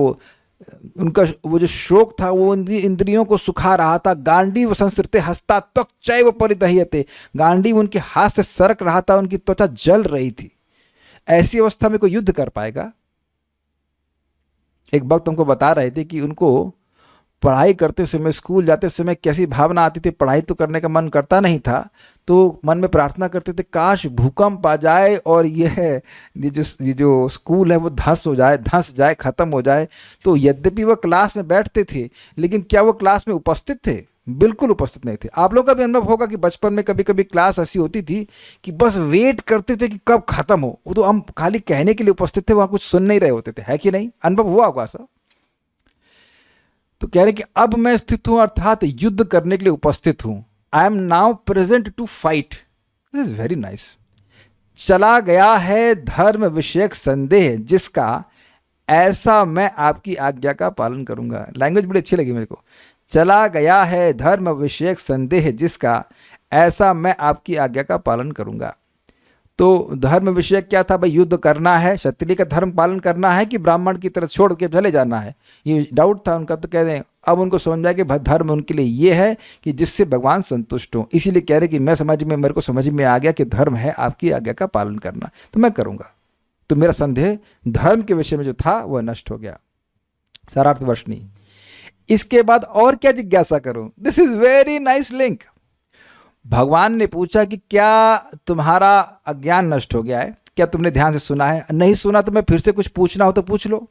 उनका वो जो शोक था वो इंद्रियों को सुखा रहा था। गांडीव संसृते हस्ता त्वक्चैव परिदह्यते, गांडीव उनके हाथ से सरक रहा था, उनकी त्वचा जल रही थी। ऐसी अवस्था में कोई युद्ध कर पाएगा? एक वक्त हमको बता रहे थे कि उनको पढ़ाई करते समय, स्कूल जाते समय कैसी भावना आती थी, पढ़ाई तो करने का मन करता नहीं था, तो मन में प्रार्थना करते थे काश भूकंप आ जाए और ये जो स्कूल है वो धंस जाए, खत्म हो जाए। तो यद्यपि वह क्लास में बैठते थे, लेकिन क्या वो क्लास में उपस्थित थे? बिल्कुल उपस्थित नहीं थे। आप लोग का भी अनुभव होगा कि बचपन में कभी कभी क्लास ऐसी होती थी कि बस वेट करते थे कि कब खत्म हो, वो तो हम खाली कहने के लिए उपस्थित थे, वहां कुछ सुन नहीं रहे होते थे, है कि नहीं? अनुभव हुआ होगा सर। तो कह रहे कि अब मैं स्थित हूं, अर्थात युद्ध करने के लिए उपस्थित हूं। I am now present to fight. This is very nice. चला गया है धर्म विषयक संदेह जिसका, ऐसा मैं आपकी आज्ञा का पालन करूंगा। लैंग्वेज बड़ी अच्छी लगी मेरे को। चला गया है धर्म विषयक संदेह जिसका, ऐसा मैं आपकी आज्ञा का पालन करूंगा। तो धर्म विषय क्या था भाई? युद्ध करना है, क्षत्रिय का धर्म पालन करना है कि ब्राह्मण की तरह छोड़ के चले जाना है, ये डाउट था उनका। तो कह रहे हैं अब उनको समझ में आया कि धर्म उनके लिए ये है कि जिससे भगवान संतुष्ट हो। इसीलिए कह रहे कि मेरे को समझ में आ गया कि धर्म है आपकी आज्ञा का पालन करना, तो मैं करूंगा। तो मेरा संदेह धर्म के विषय में जो था वह नष्ट हो गया, सारार्थ वर्ष नहीं। इसके बाद और क्या जिज्ञासा करूं? This is very nice link. भगवान ने पूछा कि क्या तुम्हारा अज्ञान नष्ट हो गया है? क्या तुमने ध्यान से सुना है? नहीं सुना तो मैं फिर से कुछ पूछना हो तो पूछ लो।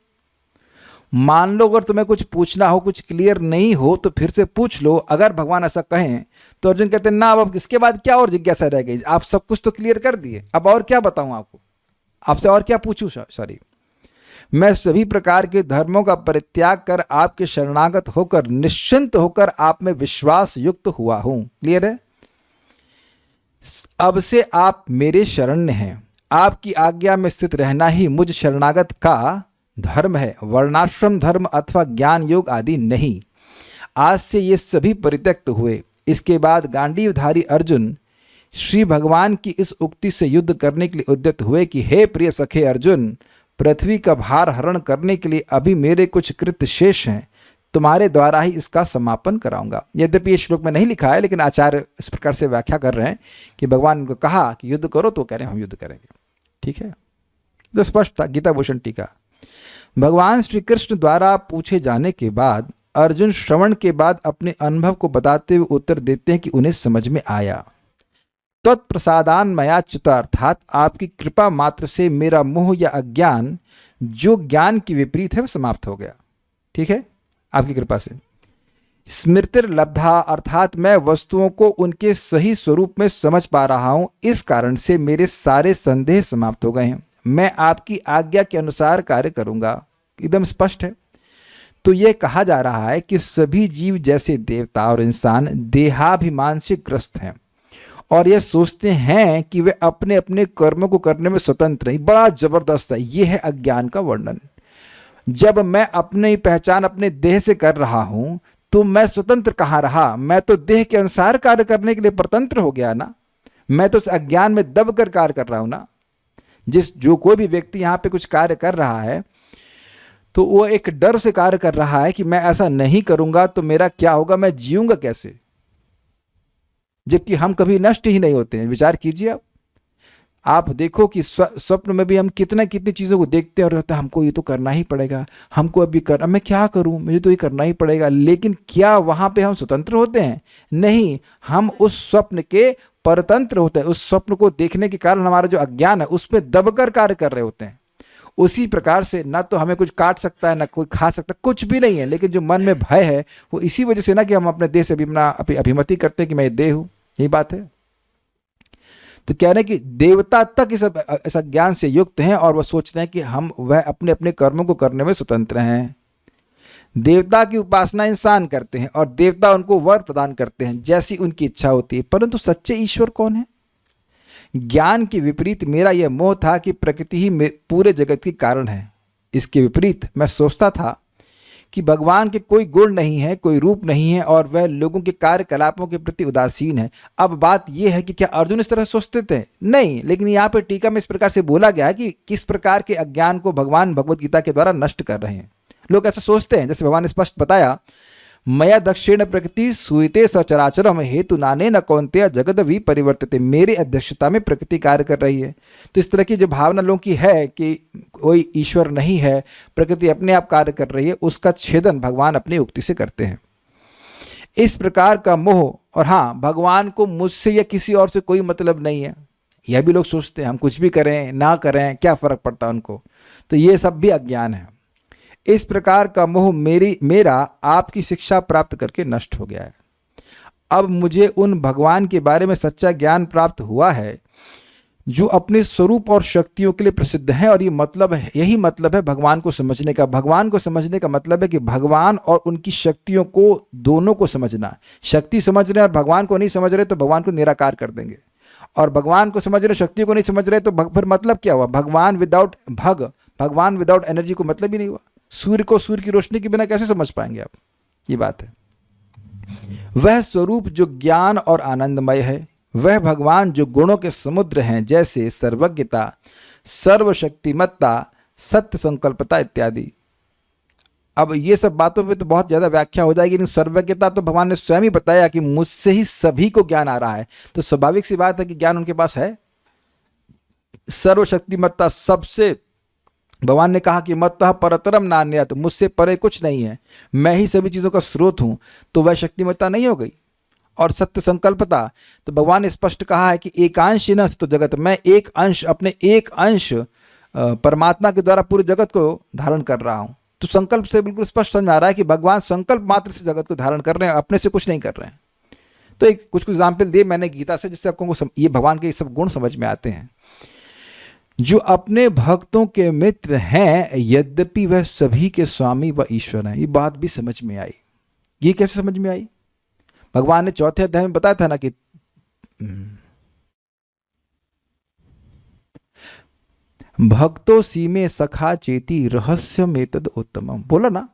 मान लो अगर तुम्हें कुछ पूछना हो, कुछ क्लियर नहीं हो तो फिर से पूछ लो। अगर भगवान ऐसा कहें तो अर्जुन कहते हैं ना, अब इसके बाद क्या और जिज्ञासा रह गई? आप सब कुछ तो क्लियर कर दिए, अब और क्या बताऊं आपको? आपसे और क्या पूछूं? सॉरी, मैं सभी प्रकार के धर्मों का परित्याग कर आपके शरणागत होकर निश्चिंत होकर आप में विश्वास युक्त हुआ हूं। क्लियर है? अब से आप मेरे शरण्य हैं। आपकी आज्ञा में स्थित रहना ही मुझ शरणागत का धर्म है, वर्णाश्रम धर्म अथवा ज्ञान योग आदि नहीं। आज से ये सभी परित्यक्त हुए। इसके बाद गांडीवधारी अर्जुन श्री भगवान की इस उक्ति से युद्ध करने के लिए उद्यत हुए कि हे प्रिय सखे अर्जुन, पृथ्वी का भार हरण करने के लिए अभी मेरे कुछ कृत्य शेष हैं, तुम्हारे द्वारा ही इसका समापन कराऊंगा। यद्यपि ये श्लोक में नहीं लिखा है, लेकिन आचार्य इस प्रकार से व्याख्या कर रहे हैं कि भगवान को कहा कि युद्ध करो, तो कह रहे हैं हम युद्ध करेंगे। ठीक है, तो स्पष्ट था। गीता भूषण टीका। भगवान श्री कृष्ण द्वारा पूछे जाने के बाद अर्जुन श्रवण के बाद अपने अनुभव को बताते हुए उत्तर देते हैं कि उन्हें समझ में आया। तत्प्रसादान मया च्युत, अर्थात आपकी कृपा मात्र से मेरा मोह या अज्ञान जो ज्ञान की विपरीत है वह समाप्त हो गया। ठीक है, आपकी कृपा से। स्मृतिर लब्धा, अर्थात मैं वस्तुओं को उनके सही स्वरूप में समझ पा रहा हूं, इस कारण से मेरे सारे संदेह समाप्त हो गए हैं। मैं आपकी आज्ञा के अनुसार कार्य करूंगा। एकदम स्पष्ट है। तो यह कहा जा रहा है कि सभी जीव जैसे देवता और इंसान देहाभिमान से ग्रस्त हैं और यह सोचते हैं कि वे अपने अपने कर्मों को करने में स्वतंत्र हैं। बड़ा जबरदस्त है। यह है अज्ञान का वर्णन। जब मैं अपनी पहचान अपने देह से कर रहा हूं तो मैं स्वतंत्र कहाँ रहा? मैं तो देह के अनुसार कार्य करने के लिए परतंत्र हो गया ना। मैं तो उस अज्ञान में दब कर कार्य कर रहा हूं ना। जो कोई भी व्यक्ति यहां पे कुछ कार्य कर रहा है तो वो एक डर से कार्य कर रहा है कि मैं ऐसा नहीं करूंगा तो मेरा क्या होगा, मैं जीऊंगा कैसे? जबकि हम कभी नष्ट ही नहीं होते हैं। विचार कीजिए आप देखो कि स्वप्न में भी हम कितनी चीज़ों को देखते हैं और रहता है हमको ये तो करना ही पड़ेगा, हमको अभी करना, मैं क्या करूं, मुझे तो ये करना ही पड़ेगा। लेकिन क्या वहां पे हम स्वतंत्र होते हैं? नहीं, हम उस स्वप्न के परतंत्र होते हैं। उस स्वप्न को देखने के कारण हमारा जो अज्ञान है उसमें दबकर कार्य कर रहे होते हैं। उसी प्रकार से ना तो हमें कुछ काट सकता है, ना कोई खा सकता, कुछ भी नहीं है। लेकिन जो मन में भय है वो इसी वजह से ना कि हम अपने देह से अभिमति करते हैं कि मैं देह हूं। यही बात है। तो कह रहे हैं कि देवता तक इस ज्ञान से युक्त हैं और वह सोचते हैं कि वह अपने अपने कर्मों को करने में स्वतंत्र हैं। देवता की उपासना इंसान करते हैं और देवता उनको वर प्रदान करते हैं जैसी उनकी इच्छा होती है। परंतु सच्चे ईश्वर कौन है? ज्ञान के विपरीत मेरा यह मोह था कि प्रकृति ही पूरे जगत की कारण है। इसके विपरीत मैं सोचता था कि भगवान के कोई गुण नहीं है, कोई रूप नहीं है और वह लोगों के कार्यकलापों के प्रति उदासीन है। अब बात यह है कि क्या अर्जुन इस तरह सोचते थे? नहीं। लेकिन यहाँ पर टीका में इस प्रकार से बोला गया है कि किस प्रकार के अज्ञान को भगवान भगवत गीता के द्वारा नष्ट कर रहे हैं। लोग ऐसा सोचते हैं, जैसे भगवान ने स्पष्ट बताया, मया दक्षिण प्रकृति सुयते सचराचरम हेतु नाने न कौन्तेय जगद भी परिवर्तिते। मेरी अध्यक्षता में प्रकृति कार्य कर रही है। तो इस तरह की जो भावना लोगों की है कि कोई ईश्वर नहीं है, प्रकृति अपने आप कार्य कर रही है, उसका छेदन भगवान अपनी उक्ति से करते हैं। इस प्रकार का मोह, और हाँ, भगवान को मुझसे या किसी और से कोई मतलब नहीं है, यह भी लोग सोचते हैं। हम कुछ भी करें ना करें क्या फर्क पड़ता है उनको। तो ये सब भी अज्ञान है। इस प्रकार का मोह मेरा आपकी शिक्षा प्राप्त करके नष्ट हो गया है। अब मुझे उन भगवान के बारे में सच्चा ज्ञान प्राप्त हुआ है जो अपने स्वरूप और शक्तियों के लिए प्रसिद्ध है। और यही मतलब है भगवान को समझने का। भगवान को समझने का मतलब है कि भगवान और उनकी शक्तियों को दोनों को समझना। शक्ति समझ रहे हैं और भगवान को नहीं समझ रहे तो भगवान को निराकार कर देंगे, और भगवान को समझ रहे शक्तियों को नहीं समझ रहे तो फिर मतलब क्या हुआ? भगवान विदाउट एनर्जी को मतलब ही नहीं हुआ। सूर्य को सूर्य की रोशनी के बिना कैसे समझ पाएंगे आप? ये बात है। वह स्वरूप जो ज्ञान और आनंदमय है, वह भगवान जो गुणों के समुद्र हैं, जैसे सर्वज्ञता, सर्वशक्तिमत्ता, सत्य संकल्पता इत्यादि। अब ये सब बातों पे तो बहुत ज़्यादा व्याख्या हो जाएगी, लेकिन सर्वज्ञता तो भगवान ने स्वयं ही बताया कि मुझसे ही सभी को ज्ञान आ रहा है। तो स्वाभाविक सी बात है कि ज्ञान उनके पास है। सर्वशक्तिमत्ता, सबसे भगवान ने कहा कि मत्तः परतरम नान्यत्, मुझसे परे कुछ नहीं है, मैं ही सभी चीज़ों का स्रोत हूँ, तो वह शक्तिमत्ता नहीं हो गई। और सत्य संकल्पता, तो भगवान ने स्पष्ट कहा है कि एकांश न तो जगत, मैं एक अंश, अपने एक अंश परमात्मा के द्वारा पूरे जगत को धारण कर रहा हूँ। तो संकल्प से बिल्कुल स्पष्ट समझ में आ रहा है कि भगवान संकल्प मात्र से जगत को धारण कर रहे हैं, अपने से कुछ नहीं कर रहे हैं। तो एक कुछ एग्जाम्पल दिए मैंने गीता से, जिससे आपको ये भगवान के सब गुण समझ में आते हैं। जो अपने भक्तों के मित्र हैं, यद्यपि वह सभी के स्वामी व ईश्वर हैं। ये बात भी समझ में आई। ये कैसे समझ में आई? भगवान ने चौथे अध्याय में बताया था ना कि भक्तो सीमे सखा चेती रहस्य में तद उत्तमम, बोला ना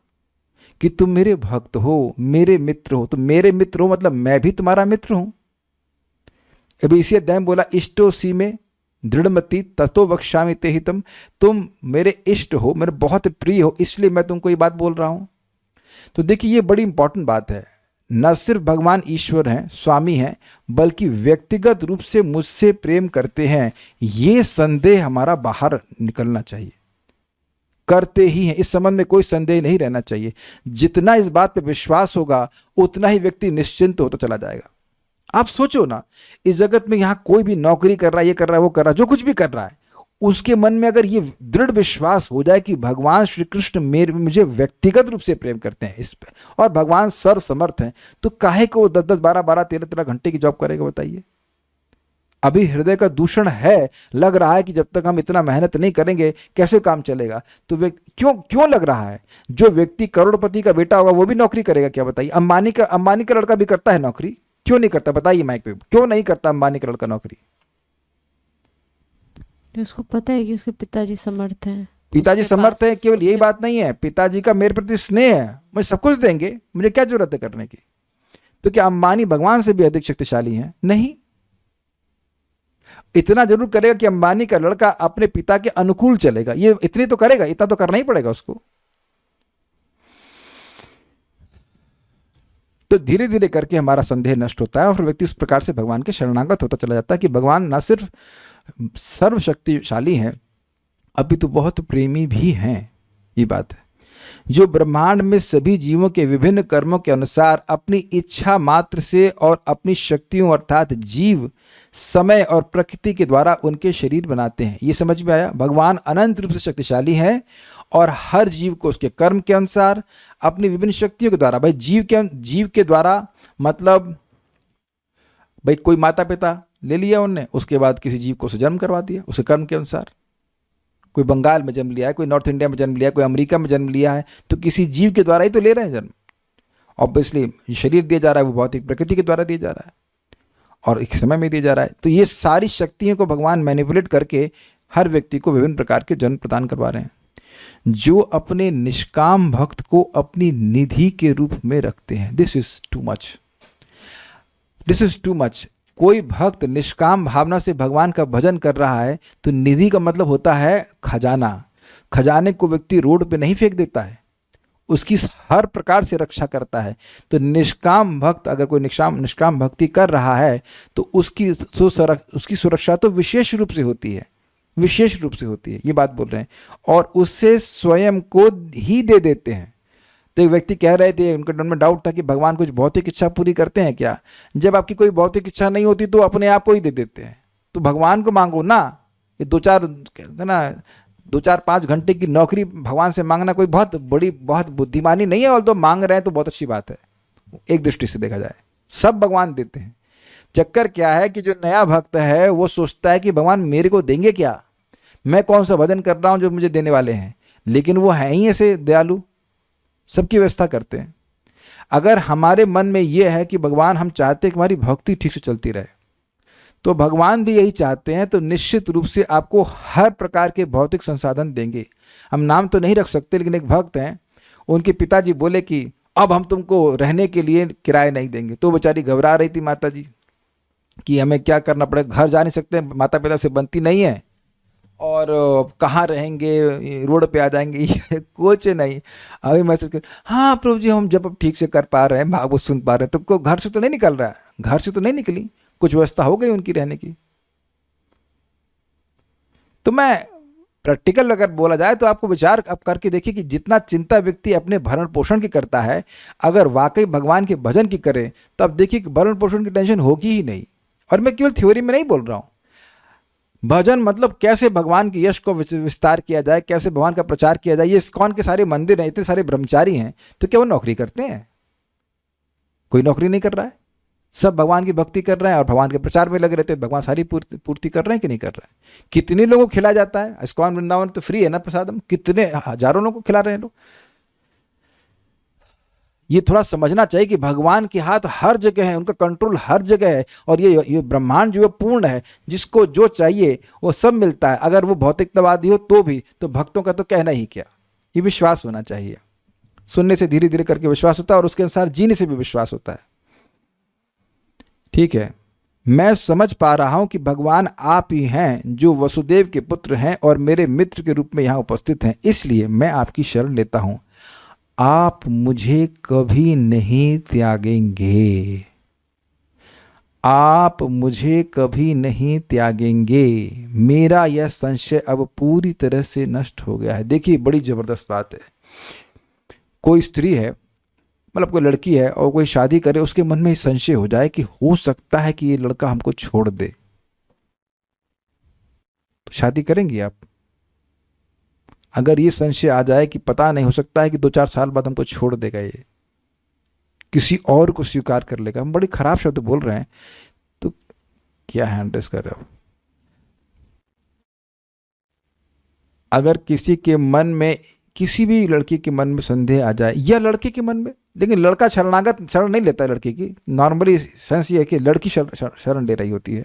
कि तुम मेरे भक्त हो, मेरे मित्र हो। तो मेरे मित्र हो मतलब मैं भी तुम्हारा मित्र हूं। अभी इसी अध्याय में बोला इष्टो सीमे दृढ़मति ततो वक्ष्यामि ते हितम, तुम मेरे इष्ट हो, मेरे बहुत प्रिय हो, इसलिए मैं तुमको ये बात बोल रहा हूं। तो देखिए ये बड़ी इंपॉर्टेंट बात है। न सिर्फ भगवान ईश्वर हैं, स्वामी हैं, बल्कि व्यक्तिगत रूप से मुझसे प्रेम करते हैं, ये संदेह हमारा बाहर निकलना चाहिए। करते ही हैं, इस संबंध में कोई संदेह नहीं रहना चाहिए। जितना इस बात पे विश्वास होगा उतना ही व्यक्ति निश्चिंत होता चला जाएगा। आप सोचो ना, इस जगत में यहाँ कोई भी नौकरी कर रहा है, ये कर रहा है, वो कर रहा है, जो कुछ भी कर रहा है, उसके मन में अगर ये दृढ़ विश्वास हो जाए कि भगवान श्री कृष्ण मुझे व्यक्तिगत रूप से प्रेम करते हैं इस पे, और भगवान सर्व समर्थ हैं, तो काहे को 10-10, 12-12, 13-13 घंटे की जॉब करेगा बताइए? अभी हृदय का दूषण है, लग रहा है कि जब तक हम इतना मेहनत नहीं करेंगे कैसे काम चलेगा। तो क्यों लग रहा है? जो व्यक्ति करोड़पति का बेटा होगा वो भी नौकरी करेगा क्या बताइए? अंबानी का लड़का भी करता है नौकरी, क्यों नहीं करता बताइए माइक पे, क्यों नहीं करता अंबानी का लड़का नौकरी? उसको पता है कि उसके पिताजी समर्थ हैं। पिताजी उसके समर्थ है, पास केवल यही उसके बात नहीं है, पिताजी का मेरे प्रति स्नेह है, मुझे सब कुछ देंगे, मुझे क्या जरूरत है करने की? तो क्या अंबानी भगवान से भी अधिक शक्तिशाली हैं? नहीं। इतना जरूर करेगा कि अंबानी का लड़का अपने पिता के अनुकूल चलेगा, ये इतनी तो करेगा, इतना तो करना ही पड़ेगा उसको। तो धीरे धीरे करके हमारा संदेह नष्ट होता है और फिर व्यक्ति उस प्रकार से भगवान के शरणागत होता चला जाता है कि भगवान न सिर्फ सर्वशक्तिशाली हैं, अभी तो बहुत प्रेमी भी हैं। ये बात है, जो ब्रह्मांड में सभी जीवों के विभिन्न कर्मों के अनुसार अपनी इच्छा मात्र से और अपनी शक्तियों अर्थात जीव, समय और प्रकृति के द्वारा उनके शरीर बनाते हैं। ये समझ में आया? भगवान अनंत रूप से शक्तिशाली है और हर जीव को उसके कर्म के अनुसार अपनी विभिन्न शक्तियों के द्वारा, भाई जीव के द्वारा मतलब भाई कोई माता पिता ले लिया उनने, उसके बाद किसी जीव को जन्म करवा दिया उसके कर्म के अनुसार। कोई बंगाल में जन्म लिया है, कोई नॉर्थ इंडिया में जन्म लिया है, कोई अमेरिका में जन्म लिया है, तो किसी जीव के द्वारा ही तो ले रहे हैं जन्म। ऑब्वियसली शरीर दिया जा रहा है वो भौतिक प्रकृति के द्वारा दिया जा रहा है और एक समय में दिया जा रहा है। तो ये सारी शक्तियों को भगवान मैनिपुलेट करके हर व्यक्ति को विभिन्न प्रकार के जन्म प्रदान करवा रहे हैं। जो अपने निष्काम भक्त को अपनी निधि के रूप में रखते हैं, this is too much, this is too much. कोई भक्त निष्काम भावना से भगवान का भजन कर रहा है तो निधि का मतलब होता है खजाना। खजाने को व्यक्ति रोड पे नहीं फेंक देता है, उसकी हर प्रकार से रक्षा करता है। तो निष्काम भक्त अगर कोई निष्काम भक्ति कर रहा है तो उसकी सुरक्षा तो विशेष रूप से होती है, विशेष रूप से होती है, ये बात बोल रहे हैं। और उससे स्वयं को ही दे देते हैं। तो एक व्यक्ति कह रहे थे, उनके मन में डाउट था कि भगवान कुछ भौतिक इच्छा पूरी करते हैं क्या? जब आपकी कोई भौतिक इच्छा नहीं होती तो अपने आप को ही दे देते हैं। तो भगवान को मांगो ना। ये 2-4-5 घंटे की नौकरी भगवान से मांगना कोई बहुत बुद्धिमानी नहीं है, और तो मांग रहे हैं तो बहुत अच्छी बात है एक दृष्टि से देखा जाए, सब भगवान देते हैं। चक्कर क्या है कि जो नया भक्त है वो सोचता है कि भगवान मेरे को देंगे क्या, मैं कौन सा भजन कर रहा हूँ जो मुझे देने वाले हैं। लेकिन वो हैं ही ऐसे दयालु, सबकी व्यवस्था करते हैं। अगर हमारे मन में ये है कि भगवान हम चाहते हैं कि हमारी भक्ति ठीक से चलती रहे, तो भगवान भी यही चाहते हैं, तो निश्चित रूप से आपको हर प्रकार के भौतिक संसाधन देंगे। हम नाम तो नहीं रख सकते, लेकिन एक भक्त हैं, उनके पिताजी बोले कि अब हम तुमको रहने के लिए किराया नहीं देंगे। तो बेचारी घबरा रही थी माता जी कि हमें क्या करना पड़ेगा, घर जा नहीं सकते, माता पिता से बनती नहीं है, और कहाँ रहेंगे, रोड पे आ जाएंगे, कुछ नहीं। अभी मैसेज कर, हाँ प्रभु जी हम जब अब ठीक से कर पा रहे हैं, भागवत सुन पा रहे हैं, तो घर से तो नहीं निकल रहा है, घर से तो नहीं निकली, कुछ व्यवस्था हो गई उनकी रहने की। तो मैं प्रैक्टिकल अगर बोला जाए तो आपको विचार अब करके देखिए कि जितना चिंता व्यक्ति अपने भरण पोषण की करता है, अगर वाकई भगवान के भजन की करे, तो अब देखिए कि भरण पोषण की टेंशन होगी ही नहीं। और मैं केवल थ्योरी में नहीं बोल रहा हूँ, भजन मतलब कैसे भगवान के यश को विस्तार किया जाए, कैसे भगवान का प्रचार किया जाए। ये इस्कॉन के सारे मंदिर हैं, इतने सारे ब्रह्मचारी हैं, तो क्या वो नौकरी करते हैं? कोई नौकरी नहीं कर रहा है, सब भगवान की भक्ति कर रहे हैं और भगवान के प्रचार में लगे रहते हैं। भगवान सारी पूर्ति कर रहे हैं कि नहीं कर रहे हैं? कितने लोगों को खिलाया जाता है? इस्कॉन वृंदावन तो फ्री है ना प्रसादम, कितने हजारों लोगों को खिला रहे हैं लोग। ये थोड़ा समझना चाहिए कि भगवान के हाथ हर जगह है, उनका कंट्रोल हर जगह है, और ये ब्रह्मांड जो है पूर्ण है, जिसको जो चाहिए वो सब मिलता है। अगर वो भौतिकतावादी हो तो भी, तो भक्तों का तो कहना ही क्या। ये विश्वास होना चाहिए, सुनने से धीरे धीरे करके विश्वास होता है और उसके अनुसार जीने से भी विश्वास होता है। ठीक है, मैं समझ पा रहा हूं कि भगवान आप ही हैं जो वसुदेव के पुत्र हैं और मेरे मित्र के रूप में यहाँ उपस्थित हैं, इसलिए मैं आपकी शरण लेता हूं। आप मुझे कभी नहीं त्यागेंगे, आप मुझे कभी नहीं त्यागेंगे। मेरा यह संशय अब पूरी तरह से नष्ट हो गया है। देखिए बड़ी जबरदस्त बात है। कोई स्त्री है, मतलब कोई लड़की है, और कोई शादी करे, उसके मन में संशय हो जाए कि हो सकता है कि ये लड़का हमको छोड़ दे, तो शादी करेंगी आप? अगर ये संशय आ जाए कि पता नहीं, हो सकता है कि 2-4 साल बाद हमको छोड़ देगा, ये किसी और को स्वीकार कर लेगा, हम बड़ी खराब शब्द बोल रहे हैं, तो क्या हैंडल कर रहे हो? अगर किसी के मन में, किसी भी लड़की के मन में संदेह आ जाए, या लड़के के मन में, लेकिन लड़का शरणागत शरण नहीं लेता है लड़की की, नॉर्मली सेंस ये है कि लड़की शरण ले रही होती है,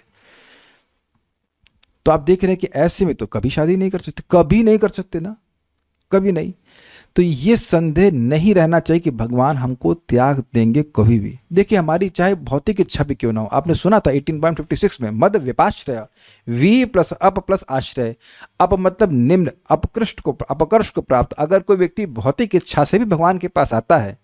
तो आप देख रहे हैं कि ऐसे में तो कभी शादी नहीं कर सकते, कभी नहीं कर सकते ना, कभी नहीं। तो ये संदेह नहीं रहना चाहिए कि भगवान हमको त्याग देंगे कभी भी। देखिए हमारी चाहे भौतिक इच्छा भी क्यों ना हो, आपने सुना था 18.56 में, मद व्यपाश्रय, वी प्लस अप प्लस आश्रय। अप मतलब निम्न, अपकर्ष को प्राप्त। अगर कोई व्यक्ति भौतिक इच्छा से भी भगवान के पास आता है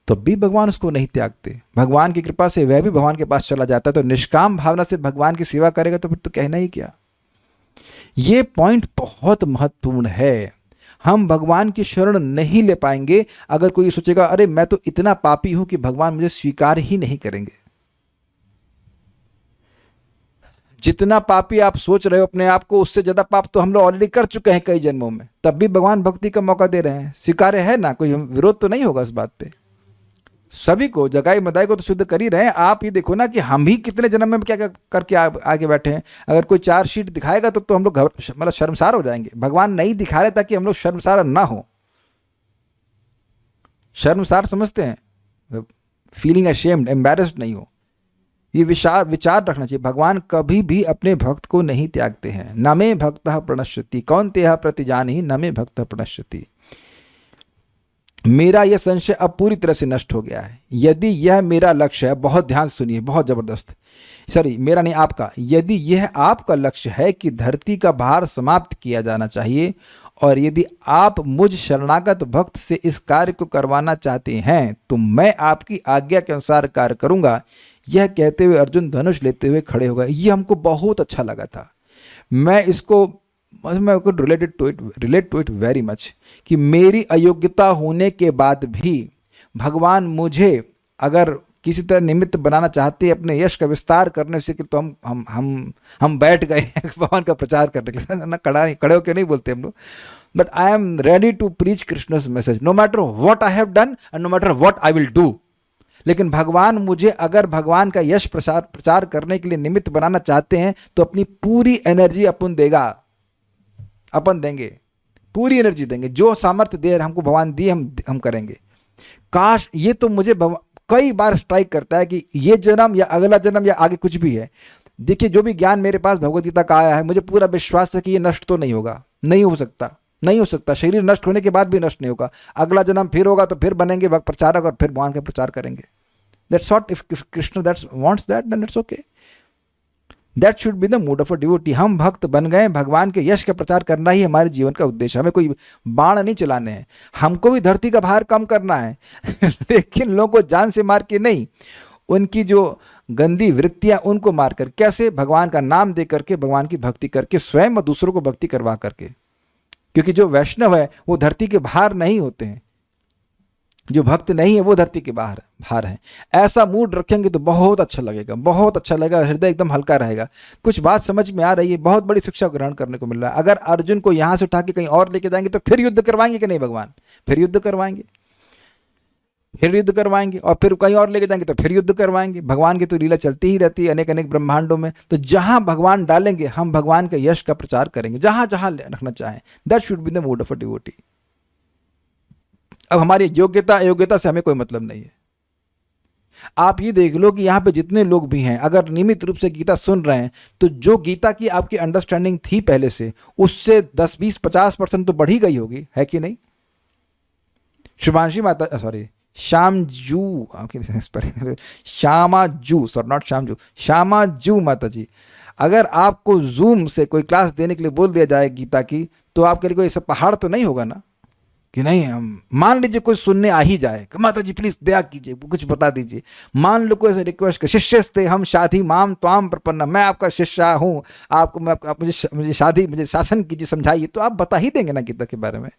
तो भी भगवान उसको नहीं त्यागते, भगवान की कृपा से वह भी भगवान के पास चला जाता है। तो निष्काम भावना से भगवान की सेवा करेगा तो फिर तो कहना ही क्या। ये पॉइंट बहुत महत्वपूर्ण है। हम भगवान की शरण नहीं ले पाएंगे अगर कोई सोचेगा अरे मैं तो इतना पापी हूं कि भगवान मुझे स्वीकार ही नहीं करेंगे। जितना पापी आप सोच रहे हो अपने आप को, उससे ज्यादा पाप तो हम लोग ऑलरेडी कर चुके हैं कई जन्मों में, तब भी भगवान भक्ति का मौका दे रहे हैं। स्वीकार्य है ना, कोई विरोध तो नहीं होगा इस बात पे। सभी को, जगाई मदाई को तो शुद्ध कर ही रहे हैं। आप ये देखो ना कि हम भी कितने जन्म में क्या क्या करके आगे बैठे हैं। अगर कोई चार्जशीट दिखाएगा तो हम लोग मतलब शर्मसार हो जाएंगे। भगवान नहीं दिखा रहे ताकि हम लोग शर्मसार ना हो। शर्मसार समझते हैं, फीलिंग अशेम्ड, एम्बैरेस्ड नहीं हो। ये विचार रखना चाहिए। भगवान कभी भी अपने भक्त को नहीं त्यागते हैं। न मे भक्तः प्रणश्यति कौन्तेय प्रतिजानीहि न मे भक्तः प्रणश्यति। मेरा यह संशय अब पूरी तरह से नष्ट हो गया है। यदि यह मेरा लक्ष्य है, बहुत ध्यान सुनिए, बहुत जबरदस्त, सॉरी मेरा नहीं आपका, यदि यह आपका लक्ष्य है कि धरती का भार समाप्त किया जाना चाहिए, और यदि आप मुझ शरणागत भक्त से इस कार्य को करवाना चाहते हैं तो मैं आपकी आज्ञा के अनुसार कार्य करूंगा। यह कहते हुए अर्जुन धनुष लेते हुए खड़े हो गए। ये हमको बहुत अच्छा लगा था। मैं relate to it very much कि मेरी अयोग्यता होने के बाद भी भगवान मुझे अगर किसी तरह निमित्त बनाना चाहते हैं अपने यश का विस्तार करने से, तो हम बैठ गए भगवान का प्रचार करने के लिए। ना खड़े होकर नहीं बोलते हम लोग, but I am ready to preach Krishna's message no matter what I have done and no matter what I will do. लेकिन भगवान मुझे अगर भगवान का यश प्रचार करने के लिए निमित्त बनाना चाहते हैं तो अपनी पूरी एनर्जी अपन देंगे, पूरी एनर्जी देंगे। जो सामर्थ्य दे हमको भगवान दिए हम करेंगे। काश, ये तो मुझे कई बार स्ट्राइक करता है कि ये जन्म या अगला जन्म या आगे कुछ भी है। देखिए जो भी ज्ञान मेरे पास भगवद गीता का आया है, मुझे पूरा विश्वास है कि ये नष्ट तो नहीं होगा, नहीं हो सकता। शरीर नष्ट होने के बाद भी नष्ट नहीं होगा। अगला जन्म फिर होगा तो फिर बनेंगे प्रचारक और फिर भगवान का प्रचार करेंगे। That's what, if Krishna wants that, then it's okay. That should be the mood of a devotee. हम भक्त बन गए, भगवान के यश का प्रचार करना ही हमारे जीवन का उद्देश्य। हमें कोई बाण नहीं चलाने हैं, हमको भी धरती का भार कम करना है लेकिन लोगों को जान से मार के नहीं, उनकी जो गंदी वृत्तियां उनको मार कर, कैसे? भगवान का नाम दे करके, भगवान की भक्ति करके, स्वयं और दूसरों को भक्ति करवा करके। क्योंकि जो वैष्णव है वो धरती के बाहर नहीं होते हैं, जो भक्त नहीं है वो धरती के बाहर है। ऐसा मूड रखेंगे तो बहुत अच्छा लगेगा, बहुत अच्छा लगेगा, हृदय एकदम हल्का रहेगा। कुछ बात समझ में आ रही है, बहुत बड़ी शिक्षा ग्रहण करने को मिल रहा है। अगर अर्जुन को यहाँ से उठा के कहीं और लेके जाएंगे तो फिर युद्ध करवाएंगे कि नहीं भगवान? फिर युद्ध करवाएंगे, फिर युद्ध करवाएंगे, और फिर कहीं और लेके जाएंगे तो फिर युद्ध करवाएंगे। भगवान की तो लीला चलती ही रहती है अनेक अनेक ब्रह्मांडों में। तो जहां भगवान डालेंगे हम भगवान के यश का प्रचार करेंगे, जहां जहां रखना चाहें। That should be the mood of a devotee. अब हमारी योग्यता अयोग्यता से हमें कोई मतलब नहीं है। आप ये देख लो कि यहाँ पे जितने लोग भी हैं, अगर नियमित रूप से गीता सुन रहे हैं तो जो गीता की आपकी अंडरस्टैंडिंग थी पहले से, उससे 10, 20, 50% तो बढ़ी गई होगी, है कि नहीं? शुभांशी माता, सॉरी श्यामाजू सॉरी नॉट श्यामजू, श्यामाजू माता जी, अगर आपको जूम से कोई क्लास देने के लिए बोल दिया जाए गीता की, तो आपके लिए कोई ऐसा पहाड़ तो नहीं होगा ना कि नहीं। हम मान लीजिए कोई सुनने आ ही जाए, माता जी प्लीज दया कीजिए, कुछ बता दीजिए। मान लो कोई ऐसे रिक्वेस्ट कर, शिष्यस्ते हम शाधि माम त्वाम प्रपन्ना, मैं आपका शिष्य हूँ, आपको आप मुझे शादी, मुझे शासन कीजिए, समझाइए, तो आप बता ही देंगे ना गीता के बारे में।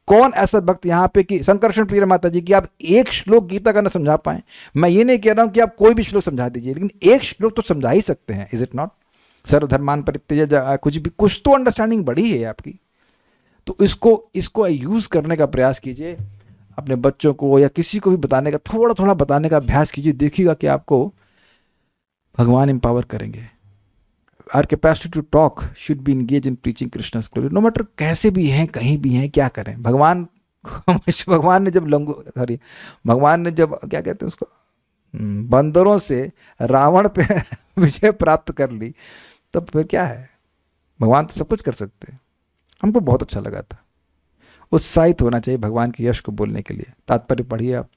कौन ऐसा भक्त यहाँ पे कि संकर्षण प्रिय माता जी की आप एक श्लोक गीता का ना समझा पाए? मैं ये नहीं कह रहा हूँ कि आप कोई भी श्लोक समझा दीजिए, लेकिन एक श्लोक तो समझा ही सकते हैं, इज इट नॉट? सर्वधर्मान परित्यज, कुछ भी, कुछ तो अंडरस्टैंडिंग बढ़ी है आपकी। तो इसको यूज करने का प्रयास कीजिए, अपने बच्चों को या किसी को भी बताने का, थोड़ा थोड़ा बताने का अभ्यास कीजिए। देखिएगा कि आपको भगवान एम्पावर करेंगे। Our capacity to talk should be engage in preaching Krishna's glory, no matter कैसे भी हैं, कहीं भी हैं, क्या करें। भगवान ने जब भगवान ने जब क्या कहते हैं उसको, बंदरों से रावण पे विजय प्राप्त कर ली, तब फिर क्या है? भगवान तो सब कुछ कर सकते हैं। हमको बहुत अच्छा लगा था। उत्साहित होना चाहिए भगवान के यश को बोलने के लिए। तात्पर्य पढ़िए आप।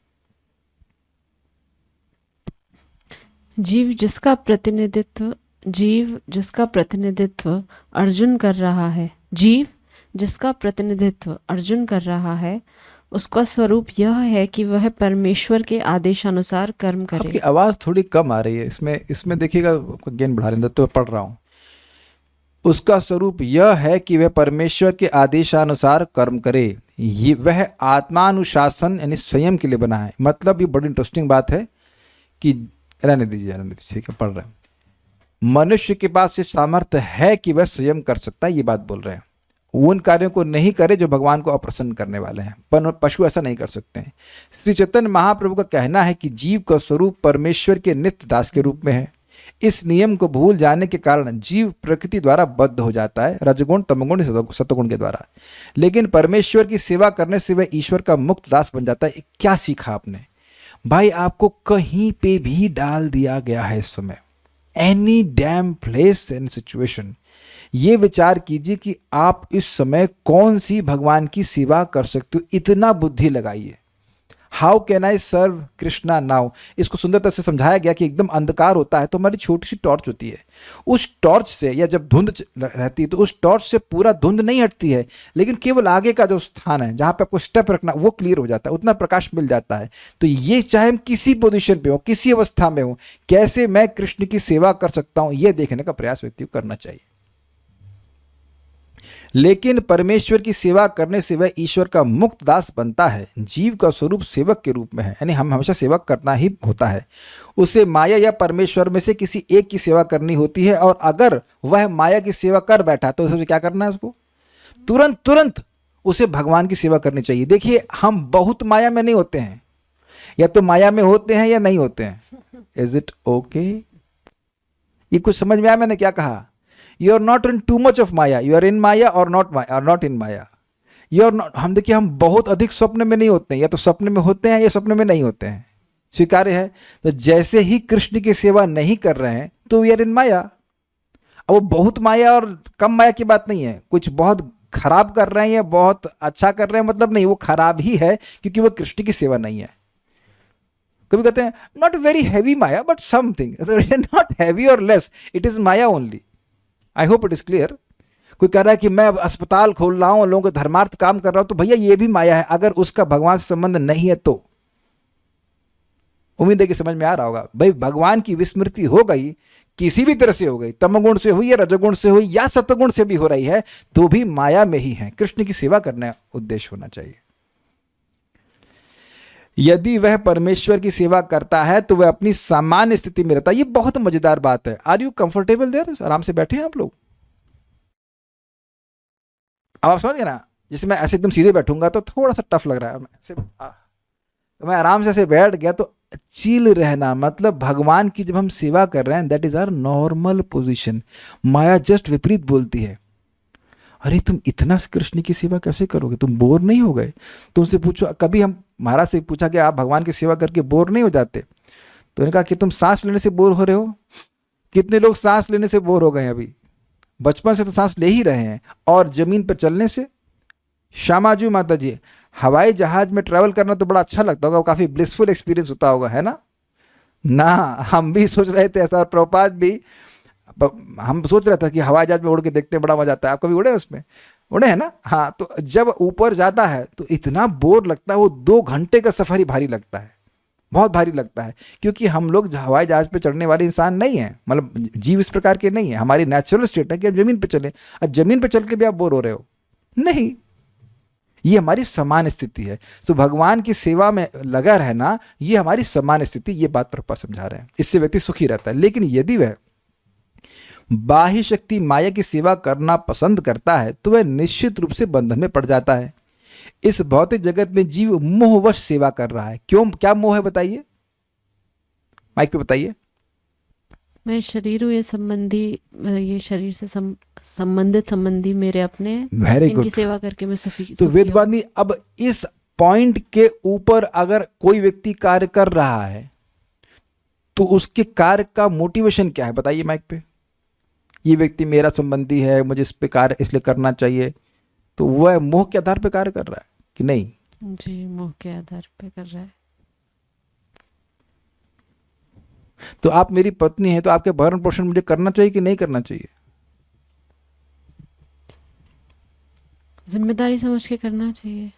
जीव जिसका प्रतिनिधित्व अर्जुन कर रहा है, जीव जिसका प्रतिनिधित्व अर्जुन कर रहा है, उसका स्वरूप यह है कि वह परमेश्वर के आदेशानुसार कर्म करे। आपकी आवाज थोड़ी कम आ रही है, इसमें देखिएगा, गेन बढ़ा लेंगे तो पढ़ रहा हूं। उसका स्वरूप यह है कि वह परमेश्वर के आदेशानुसार कर्म करे, ये वह आत्मानुशासन यानी संयम के लिए बना है। मतलब ये बड़ी इंटरेस्टिंग बात है कि रहने दीजिए, ठीक है, पढ़ रहे हैं। मनुष्य के पास ये सामर्थ्य है कि वह संयम कर सकता है, ये बात बोल रहे हैं। उन कार्यों को नहीं करे जो भगवान को अप्रसन्न करने वाले हैं, पर पशु ऐसा नहीं कर सकते हैं। श्री चैतन्य महाप्रभु का कहना है कि जीव का स्वरूप परमेश्वर के नित्य दास के रूप में है। इस नियम को भूल जाने के कारण जीव प्रकृति द्वारा बद्ध हो जाता है, रजगुण, तमगुण, सतगुण के द्वारा। लेकिन परमेश्वर की सेवा करने से वह ईश्वर का मुक्त दास बन जाता है। क्या सीखा आपने भाई? आपको कहीं पे भी डाल दिया गया है इस समय, any damn place and situation. ये विचार कीजिए कि आप इस समय कौन सी भगवान की सेवा कर सकते हो। इतना बुद्धि लगाइए। How can I serve Krishna now, इसको सुंदरता से समझाया गया कि एकदम अंधकार होता है तो हमारी छोटी सी टॉर्च होती है, उस टॉर्च से, या जब धुंध रहती है तो उस टॉर्च से पूरा धुंध नहीं हटती है, लेकिन केवल आगे का जो स्थान है जहाँ पे आपको स्टेप रखना वो क्लियर हो जाता है, उतना प्रकाश मिल जाता है। तो ये चाहे हम किसी पोजीशन पे हो, किसी अवस्था में हो, कैसे मैं कृष्ण की सेवा कर सकता हूँ ये देखने का प्रयास व्यक्ति को करना चाहिए। लेकिन परमेश्वर की सेवा करने से वह ईश्वर का मुक्त दास बनता है। जीव का स्वरूप सेवक के रूप में है, यानी हम हमेशा सेवक करना ही होता है। उसे माया या परमेश्वर में से किसी एक की सेवा करनी होती है, और अगर वह माया की सेवा कर बैठा तो उसे क्या करना है? उसको तुरंत उसे भगवान की सेवा करनी चाहिए। देखिए, हम बहुत माया में नहीं होते हैं, या तो माया में होते हैं या नहीं होते हैं। Is it okay? ये कुछ समझ में आया मैंने क्या कहा? You are not in too much of Maya. You are in Maya or not in Maya. You are not. हम देखिए, हम बहुत अधिक स्वप्न में नहीं होते हैं, या तो स्वप्न में होते हैं या स्वप्न में नहीं होते हैं। स्वीकार्य है। तो जैसे ही कृष्ण की सेवा नहीं कर रहे हैं तो वी आर इन माया। अब वो बहुत माया और कम माया की बात नहीं है। कुछ बहुत खराब कर रहे हैं या बहुत अच्छा कर रहे हैं, मतलब नहीं, वो खराब ही है क्योंकि वो कृष्ण की सेवा नहीं है। कभी कहते हैं not very heavy maya but something, not heavy और less, it is maya only. I hope it is clear. कोई कह रहा है कि मैं अस्पताल खोल रहा हूं, लोगों के धर्मार्थ काम कर रहा हूं, तो भैया ये भी माया है, अगर उसका भगवान से संबंध नहीं है तो। उम्मीद है कि समझ में आ रहा होगा। भाई भगवान की विस्मृति हो गई, किसी भी तरह से हो गई, तमोगुण से हुई या रजोगुण से हुई या सतोगुण से भी हो रही है, तो भी माया में ही है। कृष्ण की सेवा करना उद्देश्य होना चाहिए। यदि वह परमेश्वर की सेवा करता है तो वह अपनी सामान्य स्थिति में रहता है। ये बहुत मजेदार बात है। Are you comfortable there? आराम से बैठे हैं आप लोग? अब आप समझ गए ना, जैसे मैं ऐसे एकदम सीधे बैठूंगा तो थोड़ा सा टफ लग रहा है, ऐसे तो मैं आराम से ऐसे बैठ गया तो चिल रहना, मतलब भगवान की जब हम सेवा कर रहे हैं, that is our normal position. माया जस्ट विपरीत बोलती है, अरे तुम इतना कृष्ण की सेवा कैसे करोगे, तुम बोर नहीं हो गए? तुमसे पूछो, कभी हम महाराज से पूछा कि आप भगवान की सेवा करके बोर नहीं हो जाते? तो उन्होंने कहा कि तुम सांस लेने से बोर हो रहे हो। कितने लोग सांस लेने से बोर हो गए? अभी बचपन से तो सांस ले ही रहे हैं। और जमीन पर चलने से, श्यामाजू माता जी, हवाई जहाज में ट्रैवल करना तो बड़ा अच्छा लगता होगा, काफी ब्लिसफुल एक्सपीरियंस होता होगा, है ना? ना, हम भी सोच रहे थे ऐसा, और प्रभुपाद भी, हम सोच रहे थे कि हवाई जहाज में उड़ के देखते हैं, बड़ा मजा आता है। आप कभी उड़े उसमें? उड़े हैं ना? हाँ, तो जब ऊपर जाता है तो इतना बोर लगता है, वो 2 घंटे का सफर ही भारी लगता है, बहुत भारी लगता है। क्योंकि हम लोग हवाई जहाज पे चढ़ने वाले इंसान नहीं हैं, मतलब जीव इस प्रकार के नहीं है। हमारी नेचुरल स्टेट है कि हम जमीन पे चले। अब जमीन पे चल के भी आप बोर हो रहे हो? नहीं, ये हमारी समान स्थिति है। सो भगवान की सेवा में लगा रहना, ये हमारी समान स्थिति, ये बात प्रभुपाद समझा रहे हैं। इससे व्यक्ति सुखी रहता है। लेकिन यदि वह बाह्य शक्ति माया की सेवा करना पसंद करता है तो वह निश्चित रूप से बंधन में पड़ जाता है। इस भौतिक जगत में जीव मोहवश सेवा कर रहा है। क्यों? क्या मोह है बताइए, माइक पे बताइए। मैं शरीर हूँ, ये शरीर से संबंधित संबंधी मेरे अपने हैं, वेरी इनकी गुड। सेवा करके मैं सुखी तो हूँ। वेदवादी, अब इस पॉइंट के ऊपर अगर कोई व्यक्ति कार्य कर रहा है तो उसके कार्य का मोटिवेशन क्या है बताइए माइक पे। ये व्यक्ति मेरा संबंधी है, मुझे इस पे कार्य इसलिए करना चाहिए, तो वह मोह के आधार पे कार्य कर रहा है कि नहीं? जी, मोह के आधार पे कर रहा है। तो आप मेरी पत्नी है तो आपके भरण पोषण मुझे करना चाहिए कि नहीं करना चाहिए? जिम्मेदारी समझ के करना चाहिए,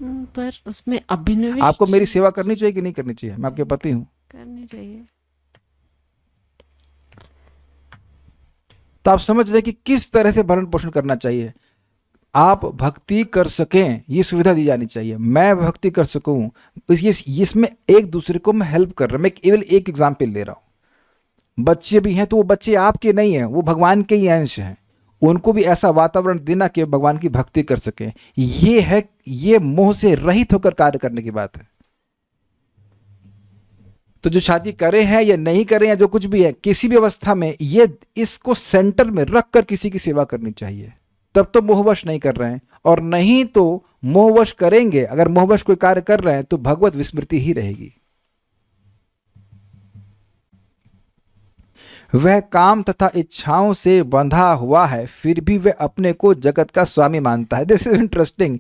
पर उसमें अभिनिवेश आपको मेरी सेवा करनी चाहिए कि नहीं करनी चाहिए? मैं आपके पति हूं, करनी चाहिए। तो आप समझ रहे कि किस तरह से भरण पोषण करना चाहिए। आप भक्ति कर सकें, ये सुविधा दी जानी चाहिए। मैं भक्ति कर सकूं, इसमें एक दूसरे को मैं हेल्प कर रहा हूं। मैं केवल एक एग्जाम्पल ले रहा हूं। बच्चे भी हैं तो वो बच्चे आपके नहीं हैं, वो भगवान के ही अंश हैं। उनको भी ऐसा वातावरण देना कि भगवान की भक्ति कर सकें। ये मोह से रहित होकर कार्य करने की बात है। तो जो शादी करे हैं या नहीं करे या जो कुछ भी है, किसी भी अवस्था में ये इसको सेंटर में रखकर किसी की सेवा करनी चाहिए। तब तो मोहवश नहीं कर रहे हैं, और नहीं तो मोहवश करेंगे। अगर मोहवश कोई कार्य कर रहे हैं तो भगवत विस्मृति ही रहेगी। वह काम तथा इच्छाओं से बंधा हुआ है, फिर भी वह अपने को जगत का स्वामी मानता है। This is interesting.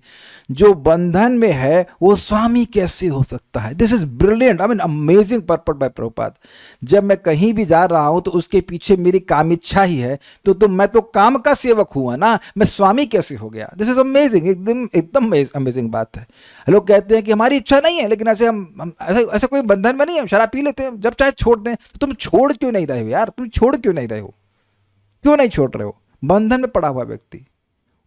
जो बंधन में है वो स्वामी कैसे हो सकता है? This is brilliant, I mean amazing purport by Prabhupada. जब मैं कहीं भी जा रहा हूं तो उसके पीछे मेरी काम इच्छा ही है, तो मैं तो काम का सेवक हुआ ना, मैं स्वामी कैसे हो गया? दिस इज अमेजिंग, एकदम अमेजिंग बात है। लोग कहते हैं कि हमारी इच्छा नहीं है, लेकिन ऐसे हम ऐसा कोई बंधन में नहीं है, शराब पी लेते हैं, जब चाहे छोड़ दें। तो तुम छोड़ क्यों नहीं रहे हो यार? तुम छोड़ क्यों नहीं रहे हो? क्यों नहीं छोड़ रहे हो? बंधन में पड़ा हुआ व्यक्ति,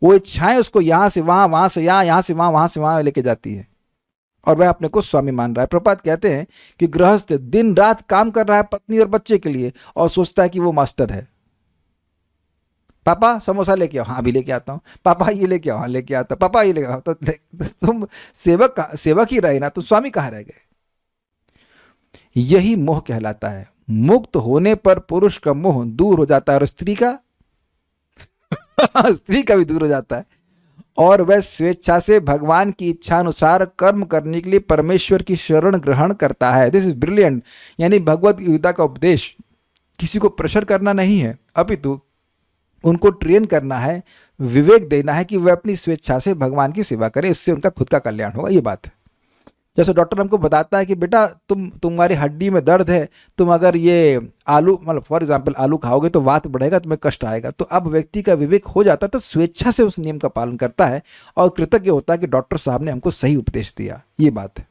वो इच्छाएं उसको यहां से वहां, वहां से यहां, यहां से वहां से वहां लेके जाती है, और वह अपने को स्वामी मान रहा है। प्रभुपाद कहते हैं कि गृहस्थ दिन रात काम कर रहा है पत्नी और बच्चे के लिए, और सोचता है कि वो मास्टर है। पापा समोसा लेके आओ, हाँ अभी लेके आता हूँ। पापा ये लेके आओ, हाँ लेके आता हूँ। पापा ये लेके आओ। तो तुम सेवक ही रहे ना, तो स्वामी कहाँ रह गए? यही मोह कहलाता है। मुक्त होने पर पुरुष का मोह दूर हो जाता है, और स्त्री का स्त्री का भी दूर हो जाता है, और वह स्वेच्छा से भगवान की इच्छा अनुसार कर्म करने के लिए परमेश्वर की शरण ग्रहण करता है। This is brilliant. यानी भगवत गीता का उपदेश किसी को प्रेशर करना नहीं है, अपितु उनको ट्रेन करना है, विवेक देना है कि वह अपनी स्वेच्छा से भगवान की सेवा करें, इससे उनका खुद का कल्याण होगा। ये बात है। जैसे डॉक्टर हमको बताता है कि बेटा तुम्हारी हड्डी में दर्द है, तुम अगर ये आलू, मतलब फॉर एग्जांपल आलू खाओगे तो वात बढ़ेगा, तुम्हें कष्ट आएगा। तो अब व्यक्ति का विवेक हो जाता है, तो स्वेच्छा से उस नियम का पालन करता है और कृतज्ञ होता है कि डॉक्टर साहब ने हमको सही उपदेश दिया। ये बात है।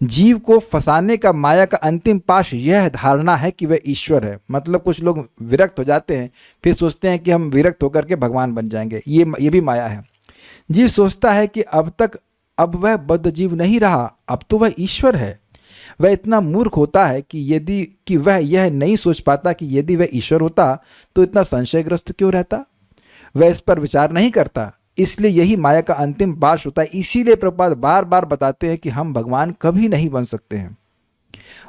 जीव को फंसाने का माया का अंतिम पाश यह धारणा है कि वह ईश्वर है। मतलब कुछ लोग विरक्त हो जाते हैं, फिर सोचते हैं कि हम विरक्त होकर के भगवान बन जाएंगे। ये भी माया है। जीव सोचता है कि अब वह बद्ध जीव नहीं रहा, अब तो वह ईश्वर है। वह इतना मूर्ख होता है कि वह यह नहीं सोच पाता कि यदि वह ईश्वर होता तो इतना संशयग्रस्त क्यों रहता। वह इस पर विचार नहीं करता। इसलिए यही माया का अंतिम पाश होता है। इसीलिए प्रभुपाद बार बार बताते हैं कि हम भगवान कभी नहीं बन सकते हैं।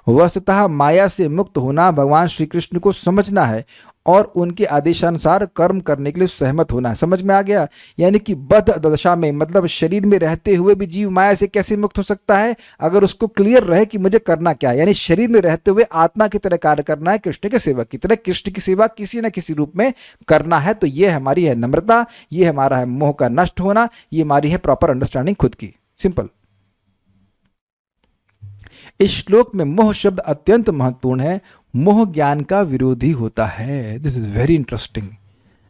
वस्तुतः माया से मुक्त होना भगवान श्री कृष्ण को समझना है और उनके आदेशानुसार कर्म करने के लिए सहमत होना है। समझ में आ गया? यानी कि बद्ध दशा में, मतलब शरीर में रहते हुए भी जीव माया से कैसे मुक्त हो सकता है? अगर उसको क्लियर रहे कि मुझे करना क्या है। यानी शरीर में रहते हुए आत्मा की तरह कार्य करना है, कृष्ण के सेवक की तरह कृष्ण की सेवा किसी न किसी रूप में करना है। तो ये हमारी है नम्रता, ये हमारा है मोह का नष्ट होना, ये हमारी है प्रॉपर अंडरस्टैंडिंग खुद की। सिंपल। इस श्लोक में मोह शब्द अत्यंत महत्वपूर्ण है। मोह ज्ञान का विरोधी होता है। This is very interesting.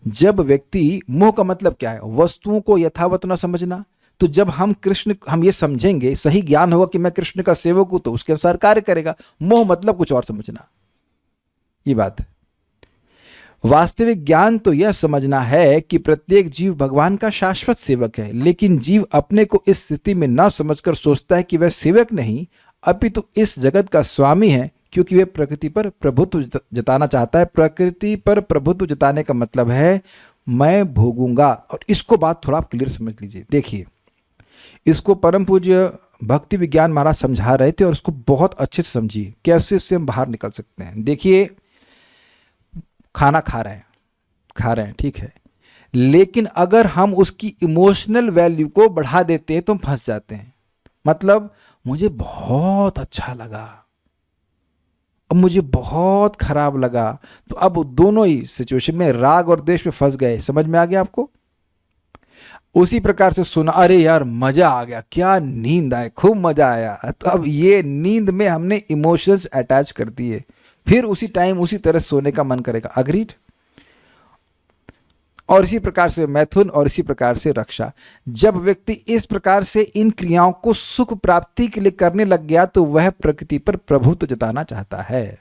जब व्यक्ति, मोह का मतलब क्या है? वस्तुओं को यथावत न समझना। तो जब हम ये समझेंगे, सही ज्ञान होगा कि मैं कृष्ण का सेवक हूं, तो उसके अनुसार कार्य करेगा। मोह मतलब कुछ और समझना, ये बात। वास्तविक ज्ञान तो यह समझना है कि प्रत्येक जीव भगवान का शाश्वत सेवक है। लेकिन जीव अपने को इस स्थिति में न समझकर सोचता है कि वह सेवक नहीं अपितु तो इस जगत का स्वामी है, क्योंकि वह प्रकृति पर प्रभुत्व जताना चाहता है। प्रकृति पर प्रभुत्व जताने का मतलब है मैं भोगूंगा। और इसको बात थोड़ा आप क्लियर समझ लीजिए। देखिए, इसको परम पूज्य भक्ति विज्ञान महाराज समझा रहे थे और उसको बहुत अच्छे से समझिए कैसे इससे हम बाहर निकल सकते हैं। देखिए, खाना खा रहे हैं, ठीक है, लेकिन अगर हम उसकी इमोशनल वैल्यू को बढ़ा देते हैं तो हम फंस जाते हैं। मतलब मुझे बहुत अच्छा लगा, अब मुझे बहुत खराब लगा, तो अब दोनों ही सिचुएशन में राग और द्वेष में फंस गए। समझ में आ गया आपको? उसी प्रकार से सुना, अरे यार मजा आ गया, क्या नींद आए, खूब मजा आया, तो अब ये नींद में हमने इमोशंस अटैच कर दिए, फिर उसी टाइम उसी तरह सोने का मन करेगा। अग्रीड? और इसी प्रकार से मैथुन और इसी प्रकार से रक्षा। जब व्यक्ति इस प्रकार से इन क्रियाओं को सुख प्राप्ति के लिए करने लग गया तो वह प्रकृति पर प्रभुत्व जताना चाहता है।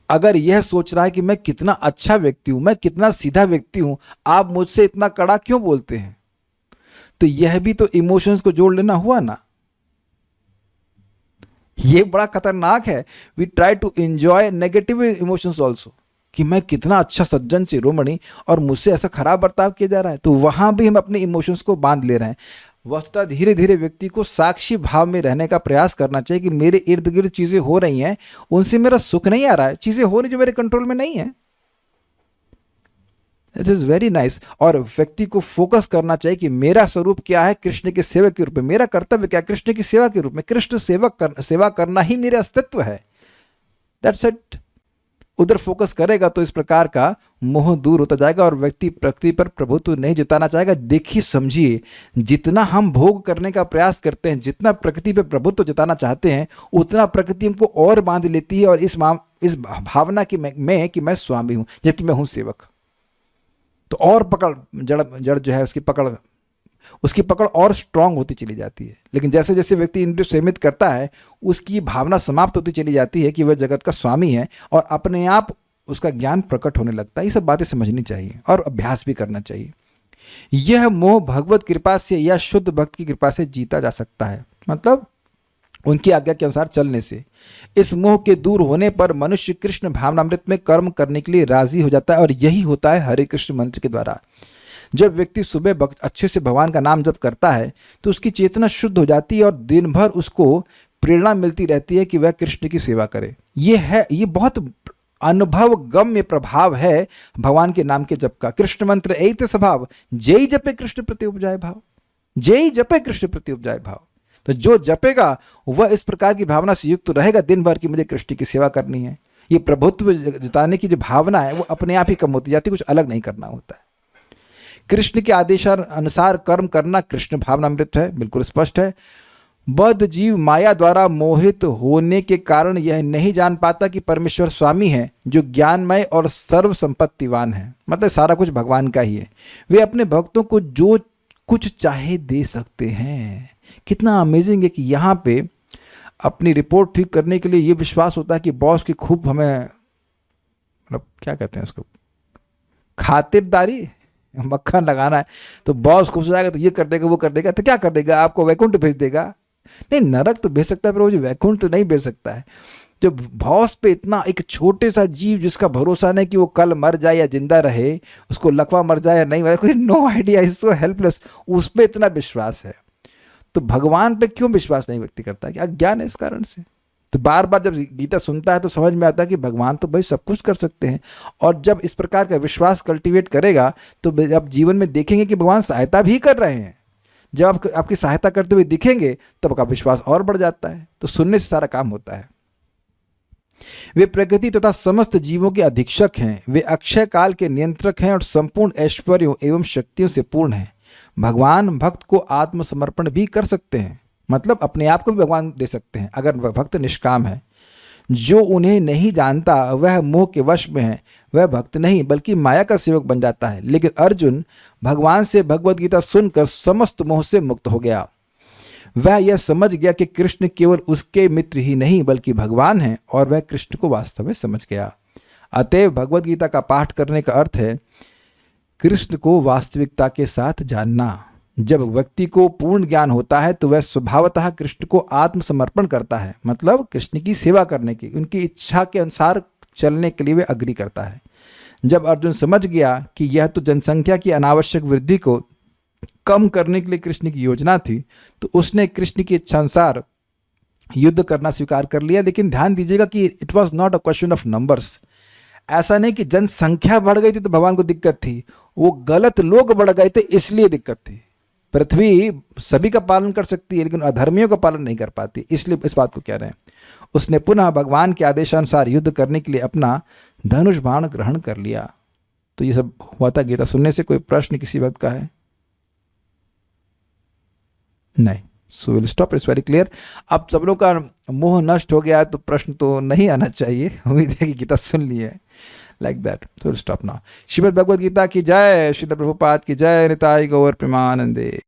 अगर यह सोच रहा है कि मैं कितना अच्छा व्यक्ति हूं, मैं कितना सीधा व्यक्ति हूं, आप मुझसे इतना कड़ा क्यों बोलते हैं, तो यह भी तो इमोशंस को जोड़ लेना हुआ ना। ये बड़ा खतरनाक है। We try to enjoy negative emotions also, कि मैं कितना अच्छा सज्जन शिरोमणि और मुझसे ऐसा खराब बर्ताव किया जा रहा है, तो वहां भी हम अपने इमोशंस को बांध ले रहे हैं। वस्तुतः धीरे धीरे व्यक्ति को साक्षी भाव में रहने का प्रयास करना चाहिए कि मेरे इर्द गिर्द चीजें हो रही हैं, उनसे मेरा सुख नहीं आ रहा है, चीजें हो रही जो मेरे कंट्रोल में नहीं है। This is very nice. और व्यक्ति को फोकस करना चाहिए कि मेरा स्वरूप क्या है, कृष्ण के सेवक के रूप में, मेरा कर्तव्य क्या है, कृष्ण की सेवा के रूप में। कृष्ण सेवा करना ही मेरा अस्तित्व है। That's it. उधर फोकस करेगा तो इस प्रकार का मोह दूर होता जाएगा और व्यक्ति प्रकृति पर प्रभुत्व नहीं जताना चाहेगा। देखिए, समझिए, जितना हम भोग करने का प्रयास करते हैं, जितना प्रकृति पर प्रभुत्व जताना चाहते हैं, उतना प्रकृति हमको और बांध लेती है और इस भावना की में कि मैं स्वामी हूं जबकि मैं हूं सेवक। तो और पकड़, जड़ जो है उसकी पकड़ और स्ट्रांग होती चली जाती है। लेकिन जैसे जैसे व्यक्ति इंद्रिय सीमित करता है, उसकी भावना समाप्त होती चली जाती है कि वह जगत का स्वामी है और अपने आप उसका ज्ञान प्रकट होने लगता है। ये सब बातें समझनी चाहिए और अभ्यास भी करना चाहिए। यह मोह भगवत कृपा से या शुद्ध भक्त की कृपा से जीता जा सकता है। मतलब उनकी आज्ञा के अनुसार चलने से। इस मोह के दूर होने पर मनुष्य कृष्ण भावनामृत में कर्म करने के लिए राजी हो जाता है और यही होता है हरे कृष्ण मंत्र के द्वारा। जब व्यक्ति सुबह अच्छे से भगवान का नाम जप करता है तो उसकी चेतना शुद्ध हो जाती है और दिन भर उसको प्रेरणा मिलती रहती है कि वह कृष्ण की सेवा करे। ये बहुत अनुभव गम्य प्रभाव है भगवान के नाम के जप का। कृष्ण मंत्र एत स्वभाव, जय जपे कृष्ण प्रति उपजाए भाव, जय जपे कृष्ण प्रति उपजाए भाव। तो जो जपेगा वह इस प्रकार की भावना से युक्त रहेगा दिन भर की मुझे कृष्ण की सेवा करनी है। ये प्रभुत्व जताने की जो भावना है वो अपने आप ही कम होती जाती है, कुछ अलग नहीं करना होता है। कृष्ण के आदेशानुसार कर्म करना कृष्ण भावनामृत है, बिल्कुल स्पष्ट है। बद्ध जीव माया द्वारा मोहित होने के कारण यह नहीं जान पाता कि परमेश्वर स्वामी है, जो ज्ञानमय और सर्व संपत्तिवान है। मतलब सारा कुछ भगवान का ही है। वे अपने भक्तों को जो कुछ चाहे दे सकते हैं। कितना अमेजिंग है कि यहाँ पे अपनी रिपोर्ट ठीक करने के लिए ये विश्वास होता है कि बॉस की खूब हमें, मतलब क्या कहते हैं उसको, खातिरदारी, मक्खन लगाना है। तो बॉस खुश हो जाएगा तो ये कर देगा, वो कर देगा, तो क्या कर देगा, आपको वैकुंठ भेज देगा। नहीं, नरक तो भेज सकता है पर वो जो वैकुंठ तो नहीं भेज सकता है। जो बॉस पे इतना, एक छोटे सा जीव जिसका भरोसा नहीं कि वो कल मर जाए या जिंदा रहे, उसको लकवा मर जाए या नहीं मर, कोई no idea, is so helpless, उस पर इतना विश्वास है। तो भगवान पे क्यों विश्वास नहीं व्यक्त करता? कि अज्ञान है इस कारण से। तो बार बार जब गीता सुनता है तो समझ में आता है कि भगवान तो भाई सब कुछ कर सकते हैं। और जब इस प्रकार का विश्वास कल्टीवेट करेगा तो अब जीवन में देखेंगे कि भगवान सहायता भी कर रहे हैं। जब आप आपकी सहायता करते हुए दिखेंगे तब आपका विश्वास और बढ़ जाता है। तो सुनने से सारा काम होता है। वे प्रकृति तथा समस्त जीवों के अधीक्षक हैं। वे अक्षय काल के नियंत्रक हैं और संपूर्ण ऐश्वर्यों एवं शक्तियों से पूर्ण हैं। भगवान भक्त को आत्मसमर्पण भी कर सकते हैं, मतलब अपने आप को भी भगवान दे सकते हैं अगर भक्त निष्काम है। जो उन्हें नहीं जानता वह मोह के वश में है, वह भक्त नहीं बल्कि माया का सेवक बन जाता है। लेकिन अर्जुन भगवान से भगवत गीता सुनकर समस्त मोह से मुक्त हो गया। वह यह समझ गया कि कृष्ण केवल उसके मित्र ही नहीं बल्कि भगवान हैं और वह कृष्ण को वास्तव में समझ गया। अतएव भगवत गीता का पाठ करने का अर्थ है कृष्ण को वास्तविकता के साथ जानना। जब व्यक्ति को पूर्ण ज्ञान होता है तो वह स्वभावतः कृष्ण को आत्मसमर्पण करता है, मतलब कृष्ण की सेवा करने की, उनकी इच्छा के अनुसार चलने के लिए वह अग्री करता है। जब अर्जुन समझ गया कि यह तो जनसंख्या की अनावश्यक वृद्धि को कम करने के लिए कृष्ण की योजना थी, तो उसने कृष्ण की इच्छा अनुसार युद्ध करना स्वीकार कर लिया। लेकिन ध्यान दीजिएगा कि it was not a question of numbers. ऐसा नहीं कि जनसंख्या बढ़ गई थी तो भगवान को दिक्कत थी, वो गलत लोग बढ़ गए थे इसलिए दिक्कत थी। पृथ्वी सभी का पालन कर सकती है लेकिन अधर्मियों का पालन नहीं कर पाती, इसलिए इस बात को कह रहे हैं। उसने पुनः भगवान के आदेशानुसार युद्ध करने के लिए अपना धनुष बाण ग्रहण कर लिया। तो ये सब हुआ था गीता सुनने से। कोई प्रश्न किसी बात का है? नहीं। सो will stop, it's very clear. अब सब लोग का मोह नष्ट हो गया है तो प्रश्न तो नहीं आना चाहिए। उम्मीद है कि गीता सुन ली है। Like that, so will stop now. Shrimad Bhagavad Gita की जय। श्रील प्रभुपाद की जय। निताई गौर प्रेमानंदे।